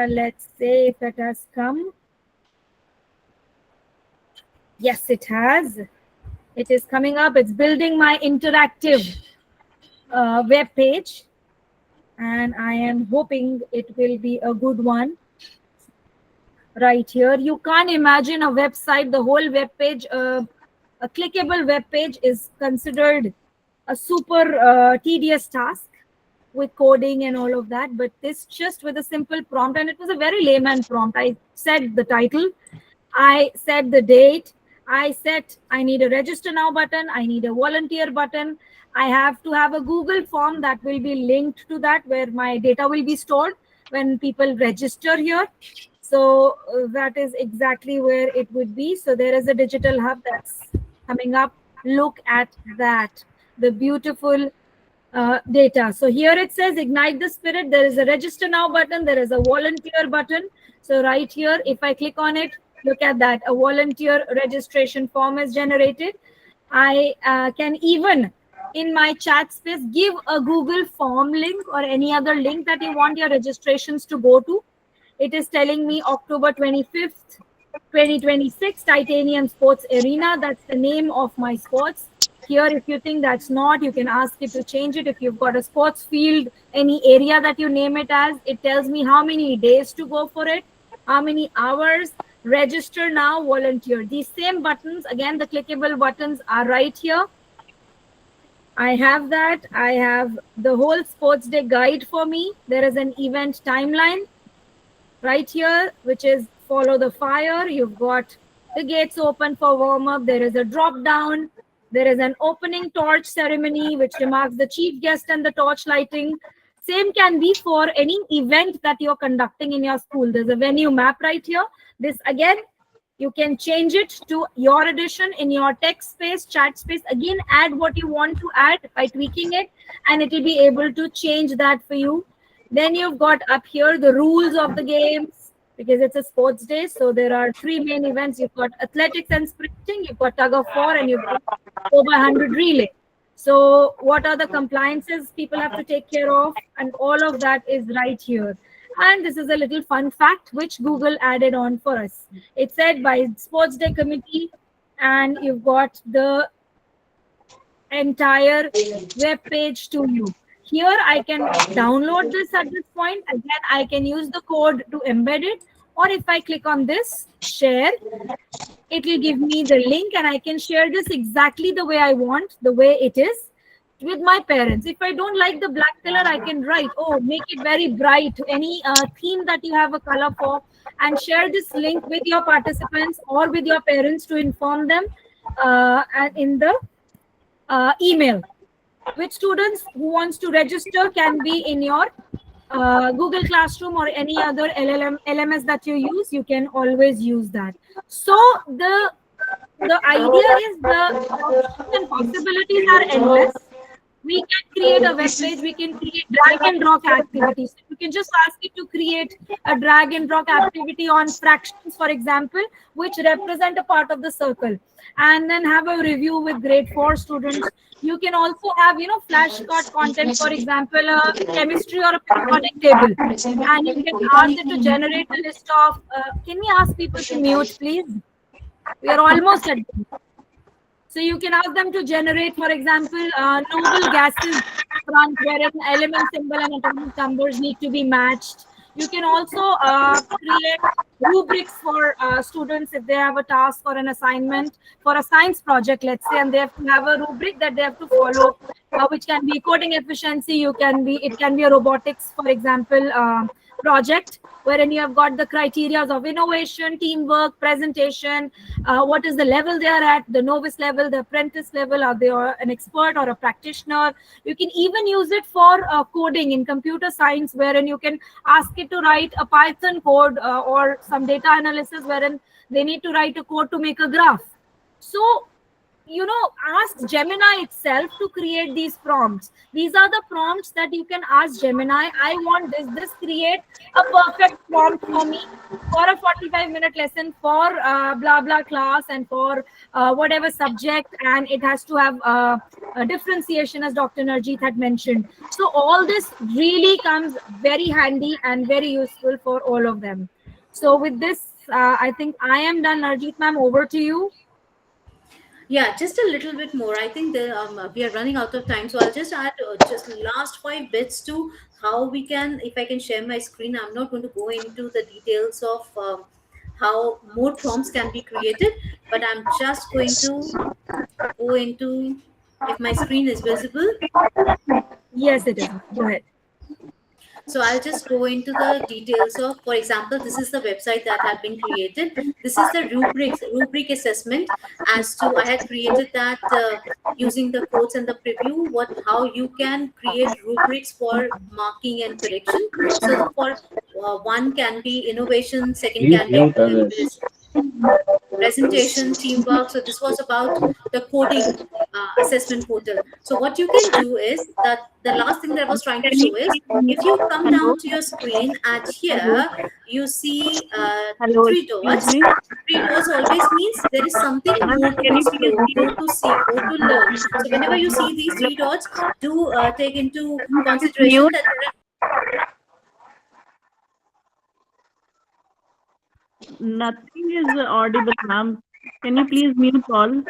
let's say if it has come. Yes, it has. It is coming up. It's building my interactive web page, and I am hoping it will be a good one. Right here, you can't imagine a website, the whole web page, a clickable web page is considered a super tedious task with coding and all of that, but this just with a simple prompt, and it was a very layman prompt. I said the title, I said the date, I said I need a register now button, I need a volunteer button, I have to have a Google form that will be linked to that where my data will be stored when people register here. So that is exactly where it would be. So there is a digital hub that's coming up. Look at that, the beautiful data. So here it says Ignite the Spirit. There is a register now button. There is a volunteer button. So right here, if I click on it, look at that. A volunteer registration form is generated. I can even in my chat space give a Google form link or any other link that you want your registrations to go to. It is telling me October 25th, 2026, Titanium Sports Arena. That's the name of my sports. Here, if you think that's not, you can ask it to change it. If you've got a sports field, any area that you name it as, it tells me how many days to go for it, how many hours, register now, volunteer. These same buttons, again, the clickable buttons are right here. I have that. I have the whole sports day guide for me. There is an event timeline right here, which is follow the fire. You've got the gates open for warm up. There is a drop down. There is an opening torch ceremony, which remarks the chief guest and the torch lighting. Same can be for any event that you're conducting in your school. There's a venue map right here. This again, you can change it to your edition in your text space, chat space. Again, add what you want to add by tweaking it, and it will be able to change that for you. Then you've got up here the rules of the games, because it's a sports day. So there are three main events. You've got athletics and sprinting, you've got tug of war, and you've got 4x100 relay. So what are the compliances people have to take care of? And all of that is right here. And this is a little fun fact which Google added on for us. It said by sports day committee, and you've got the entire web page to you. Here I can download this at this point. Again, I can use the code to embed it. Or if I click on this, share, it will give me the link, and I can share this exactly the way I want, the way it is with my parents. If I don't like the black color, I can write, oh, make it very bright, any theme that you have a color for, and share this link with your participants or with your parents to inform them and in the email. Which students who wants to register can be in your Google Classroom or any other LMS that you use. You can always use that. So the The idea is the options and possibilities are endless. We can create a web page, we can create drag and drop activities. You can just ask it to create a drag and drop activity on fractions, for example, which represent a part of the circle, and then have a review with grade 4 students. You can also have, flashcard content, for example, a chemistry or a periodic table, and you can ask it to generate a list of, can we ask people to mute, please? We are almost at. So you can ask them to generate, for example, noble gases front where an element symbol and atomic numbers need to be matched. You can also create rubrics for students if they have a task or an assignment for a science project, let's say, and they have to have a rubric that they have to follow, which can be coding efficiency. It can be a robotics, for example, project wherein you have got the criteria of innovation, teamwork, presentation, what is the level they are at, the novice level, the apprentice level, are they an expert or a practitioner. You can even use it for coding in computer science, wherein you can ask it to write a Python code or some data analysis wherein they need to write a code to make a graph. So ask Gemini itself to create these prompts. These are the prompts that you can ask Gemini. I want this, create a perfect prompt for me for a 45-minute lesson for blah blah class and for whatever subject, and it has to have a differentiation, as Dr. Narjeet had mentioned. So all this really comes very handy and very useful for all of them. So with this, I think I am done. Narjeet ma'am, over to you. Yeah, just a little bit more. I think we are running out of time, so I'll just add just last 5 bits to how we can. If I can share my screen, I'm not going to go into the details of how more prompts can be created, but I'm just going to go into, if my screen is visible. Yes, it is. Go ahead. So I'll just go into the details of, for example, this is the website that had been created. This is the rubric assessment as to, I had created that using the codes and the preview, how you can create rubrics for marking and correction. So for one can be innovation, second can be presentation, teamwork. So this was about the coding assessment portal. So what you can do is that the last thing that I was trying to show is, if you come down to your screen at here, you see Hello, three excuse dots. me. 3 dots always means there is something more to Can you explore, please more to see, more to learn. So whenever you see these 3 dots, do take into consideration mute? that there are. Nothing is audible, ma'am. Can you please mute all?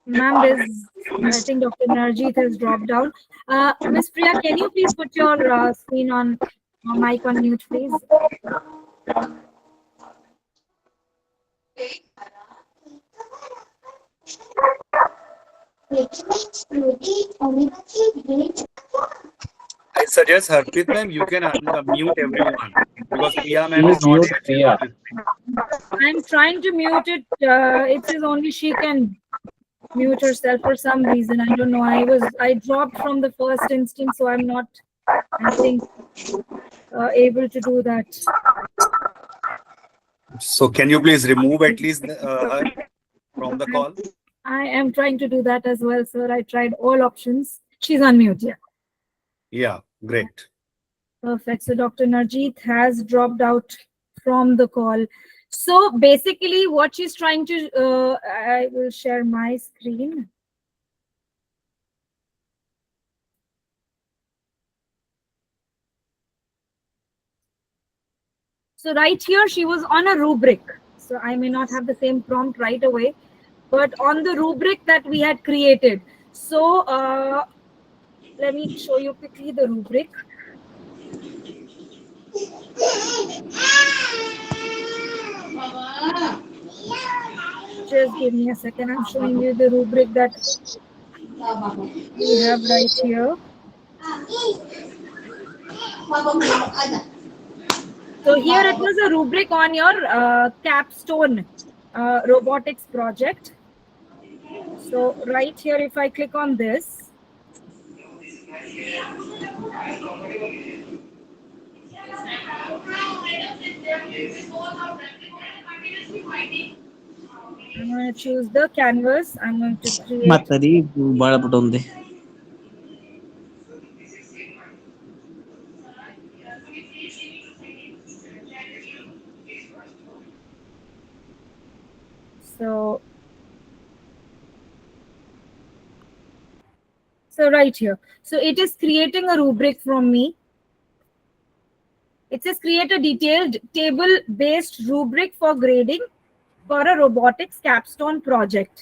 Ma'am, I think Dr. Narjeet has dropped down. Miss Priya, can you please put your screen on mic on mute, please? I suggest Harpreet ma'am, you can mute everyone because Priya ma'am is not here. I'm trying to mute it. It says only she can mute herself for some reason. I don't know. I dropped from the first instance, so I'm not, I think, able to do that. So can you please remove at least her from the call? I am trying to do that as well, sir. I tried all options. She's on mute, yeah. Yeah, great. Perfect. So Dr. Narjeet has dropped out from the call. So basically what she's trying to, I will share my screen. So right here, she was on a rubric. So I may not have the same prompt right away, but on the rubric that we had created. So let me show you quickly the rubric. Just give me a second. I'm showing you the rubric that we have right here. So here it was a rubric on your capstone robotics project. So right here, if I click on this, I'm going to choose the canvas. I'm going to create. ಮಾತಾಡಿ ಭಾಳ ಬಿಟ್ಟೊಂದೆ. So right here. So it is creating a rubric from me. It says create a detailed table-based rubric for grading for a robotics capstone project.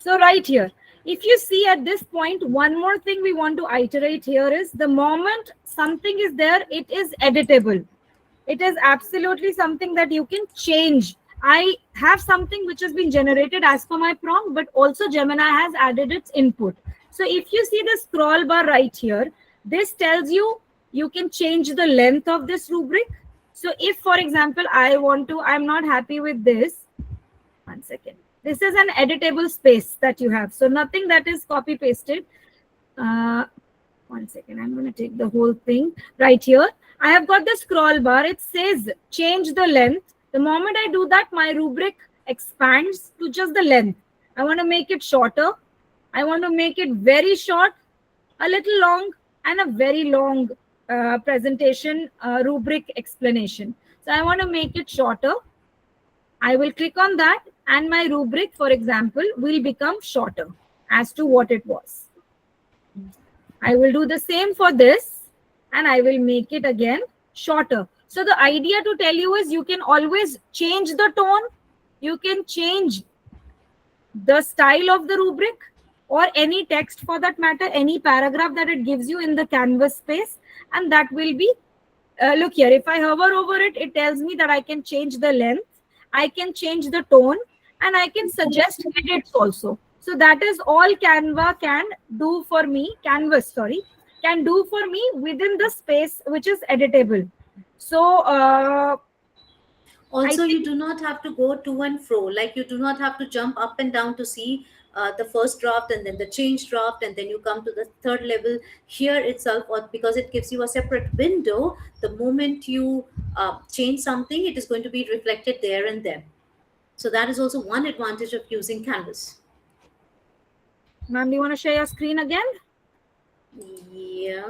So right here, if you see at this point, one more thing we want to iterate here is the moment something is there, it is editable. It is absolutely something that you can change. I have something which has been generated as per my prompt, but also Gemini has added its input. So if you see the scroll bar right here, this tells you you can change the length of this rubric. So if, for example, I'm not happy with this. 1 second. This is an editable space that you have. So nothing that is copy pasted. 1 second. I'm going to take the whole thing right here. I have got the scroll bar. It says change the length. The moment I do that, my rubric expands to just the length. I want to make it shorter. I want to make it very short, a little long, and a very long presentation rubric explanation. So I want to make it shorter. I will click on that and my rubric, for example, will become shorter as to what it was. I will do the same for this and I will make it again shorter. So the idea to tell you is you can always change the tone. You can change the style of the rubric or any text for that matter, any paragraph that it gives you in the canvas space. And that will be, look here, if I hover over it, it tells me that I can change the length, I can change the tone, and I can suggest edits also. So that is all Canva can do for me, Canvas, sorry, can do for me within the space which is editable. So also you do not have to go to and fro, like you do not have to jump up and down to see the first draft and then the change draft and then you come to the third level here itself, or because it gives you a separate window. The moment you change something, it is going to be reflected there and then. So that is also one advantage of using Canvas. Ma'am, do you want to share your screen again? Yeah,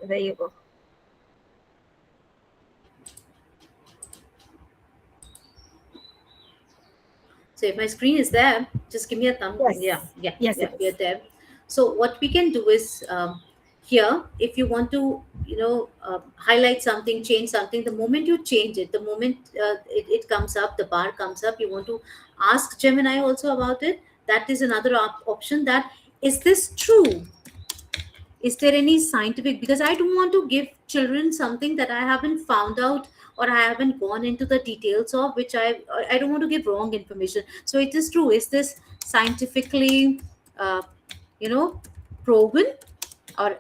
There you go. so if my screen is there, just give me a thumb. Yes. Yeah, we're there. So what we can do is here, if you want to, highlight something, change something, the moment you change it, the moment it comes up, the bar comes up, you want to ask Gemini also about it. That is another option, that is this true? Is there any scientific, because I don't want to give children something that I haven't found out or I haven't gone into the details of, which I don't want to give wrong information. So it is true. Is this scientifically, proven, or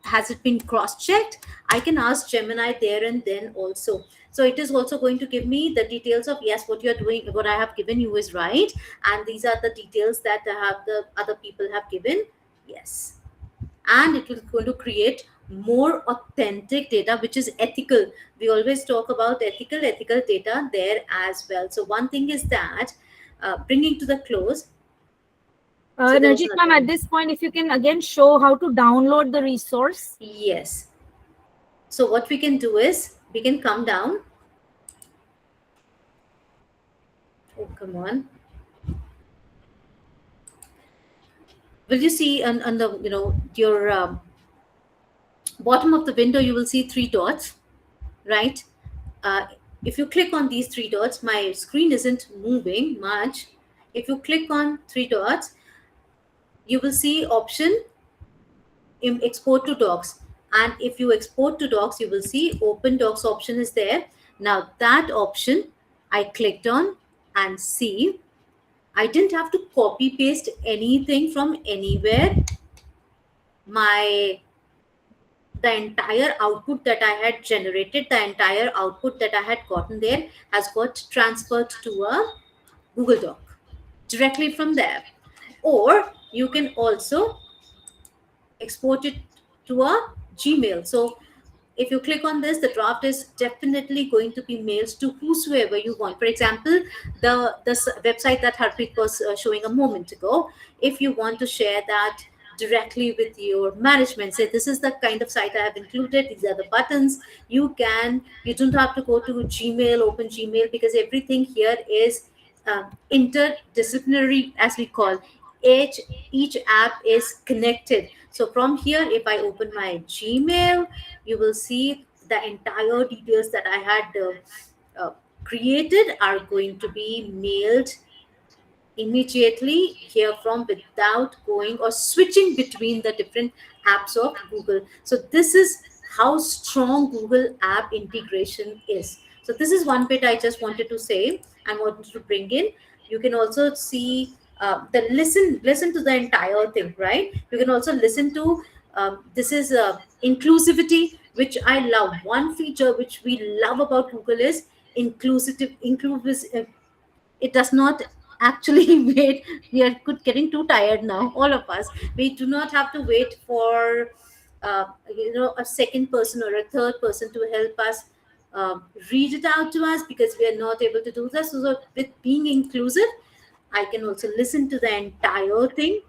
has it been cross-checked? I can ask Gemini there and then also. So it is also going to give me the details of, yes, what you're doing, what I have given you is right. And these are the details that the other people have given. Yes. And it is going to create more authentic data, which is ethical. We always talk about ethical data there as well. So one thing is that bringing to the close. Narjit ma'am, at this point, if you can again show how to download the resource. Yes. So what we can do is we can come down. Oh, come on. Will you see on the, your bottom of the window, you will see 3 dots, right? If you click on these 3 dots, my screen isn't moving much. If you click on 3 dots, you will see option export to docs. And if you export to docs, you will see open docs option is there. Now that option I clicked on, and see, I didn't have to copy paste anything from anywhere. The entire output that I had generated, the entire output that I had gotten there has got transferred to a Google Doc directly from there. Or you can also export it to a Gmail. So if you click on this, the draft is definitely going to be mailed to whosoever you want. For example, the website that Harpreet was showing a moment ago, if you want to share that directly with your management, say this is the kind of site I have included, these are the buttons, you don't have to go to Gmail, open Gmail, because everything here is interdisciplinary, as we call. Each app is connected. So from here, if I open my Gmail, you will see the entire details that I had created are going to be mailed immediately here from, without going or switching between the different apps of Google. So this is how strong Google app integration is. So this is one bit I just wanted to say and wanted to bring in. You can also see the listen to the entire thing, right? You can also listen to this is inclusivity, which I love. One feature which we love about Google is inclusive. It does not actually wait. We are getting too tired now, all of us. We do not have to wait for a second person or a third person to help us read it out to us, because we are not able to do that. So with being inclusive, I can also listen to the entire thing.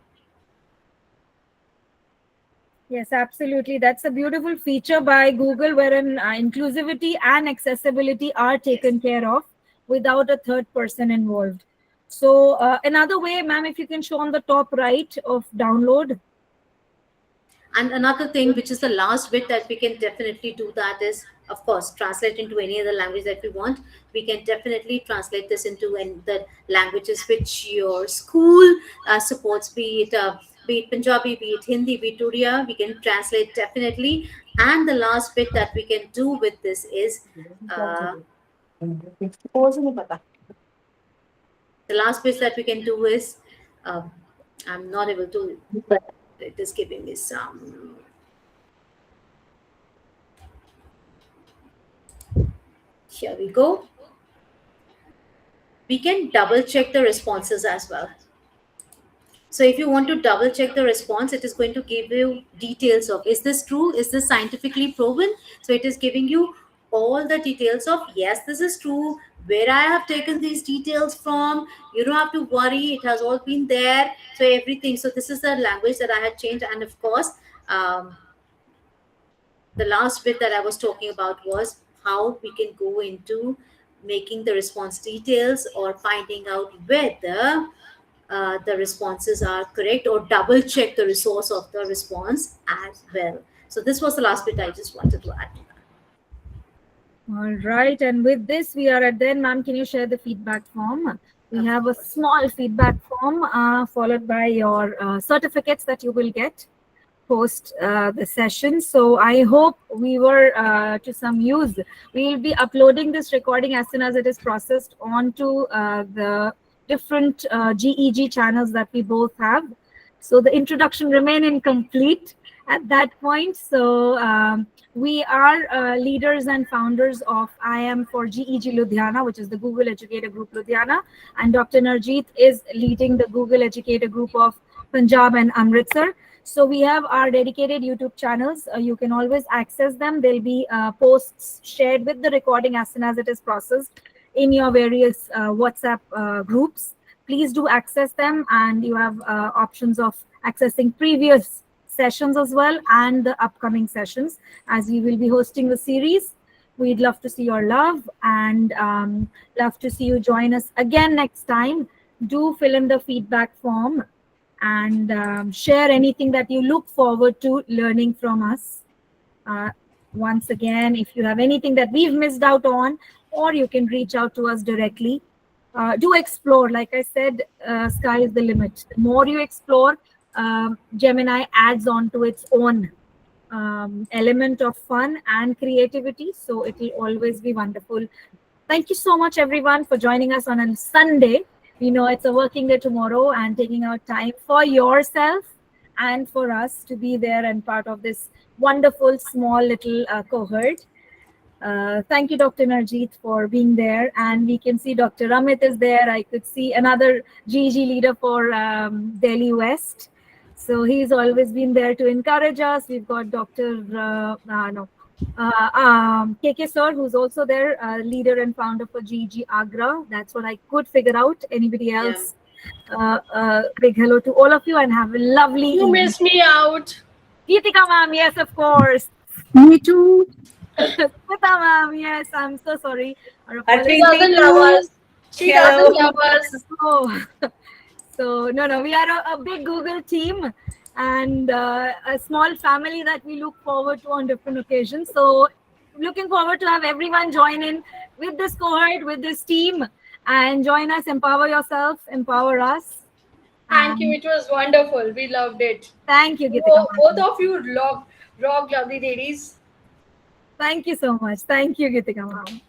Yes, absolutely. That's a beautiful feature by Google, wherein inclusivity and accessibility are taken care of without a third person involved. So another way, ma'am, if you can show on the top right of download. And another thing, which is the last bit that we can definitely do, that is, of course, translate into any other language that we want. We can definitely translate this into the languages which your school supports, be it Punjabi, be it Hindi, be it Odia. We can translate definitely. And the last bit that we can do with this is the last bit that we can do is I'm not able to. It is giving me some. Here we go. We can double check the responses as well. So if you want to double check the response, it is going to give you details of, is this true? Is this scientifically proven? So it is giving you all the details of, yes, this is true, where I have taken these details from. You don't have to worry, it has all been there. So everything. So this is the language that I had changed. And of course, the last bit that I was talking about was how we can go into making the response details, or finding out whether the responses are correct, or double check the resource of the response as well. So this was the last bit I just wanted to add to that. All right. And with this, we are at the end. Ma'am, can you share the feedback form? We have a small feedback form followed by your certificates that you will get post the session. So I hope we were to some use. We will be uploading this recording as soon as it is processed onto the different GEG channels that we both have. So the introduction remain incomplete at that point. So we are leaders and founders of IIM for GEG Ludhiana, which is the Google Educator Group Ludhiana, and Dr. Narjeet is leading the Google Educator Group of Punjab and Amritsar. So we have our dedicated YouTube channels. You can always access them. There'll be posts shared with the recording as soon as it is processed in your various WhatsApp groups. Please do access them, and you have options of accessing previous sessions as well, and the upcoming sessions, as we will be hosting the series. We'd love to see your love, and love to see you join us again next time. Do fill in the feedback form and share anything that you look forward to learning from us. Once again, if you have anything that we've missed out on, or you can reach out to us directly. Do explore. Like I said, sky is the limit. The more you explore, Gemini adds on to its own element of fun and creativity. So it will always be wonderful. Thank you so much, everyone, for joining us on a Sunday. We know it's a working day tomorrow, and taking out time for yourself and for us to be there and part of this wonderful small little cohort. Thank you, Dr. Narjeet, for being there. And we can see Dr. Amit is there. I could see another GG leader for Delhi West. So he's always been there to encourage us. We've got Dr. KK sir, who's also there, leader and founder for GG Agra. That's what I could figure out. Anybody else? Big hello to all of you and have a lovely You evening. missed me out. Geetika ma'am, yes, of course. Me too. Smita ma'am, yes, I'm so sorry. Our Harpreet, She doesn't love us. She Hello. doesn't love us. Oh, so no, we are a big Google team and a small family that we look forward to on different occasions. So looking forward to have everyone join in with this cohort, with this team, and join us. Empower yourself, empower us. Thank you. It was wonderful. We loved it. Thank you, Geetika. Both of you rock, lovely ladies. Thank you so much. Thank you, Geetika ma'am.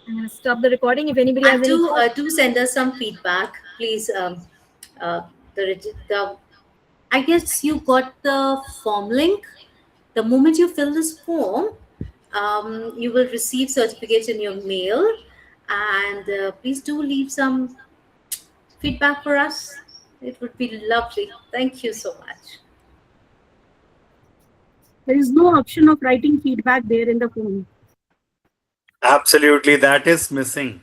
I'm going to stop the recording. If anybody has And any do send us some feedback, please. I guess you got the form link. The moment you fill this form, you will receive certificates in your mail. And please do leave some feedback for us. It would be lovely. Thank you so much. There is no option of writing feedback there in the form. Absolutely, that is missing.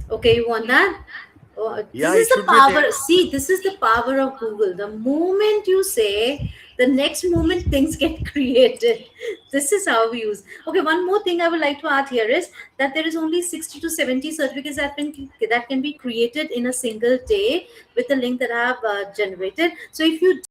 Okay, you want that? Oh, Yeah, this is it the should be there. power. See, this is the power of Google. The moment you say, the next moment things get created. This is how we use. Okay, one more thing I would like to add here is that there is only 60 to 70 certificates that can be created in a single day with the link that I have generated. So if you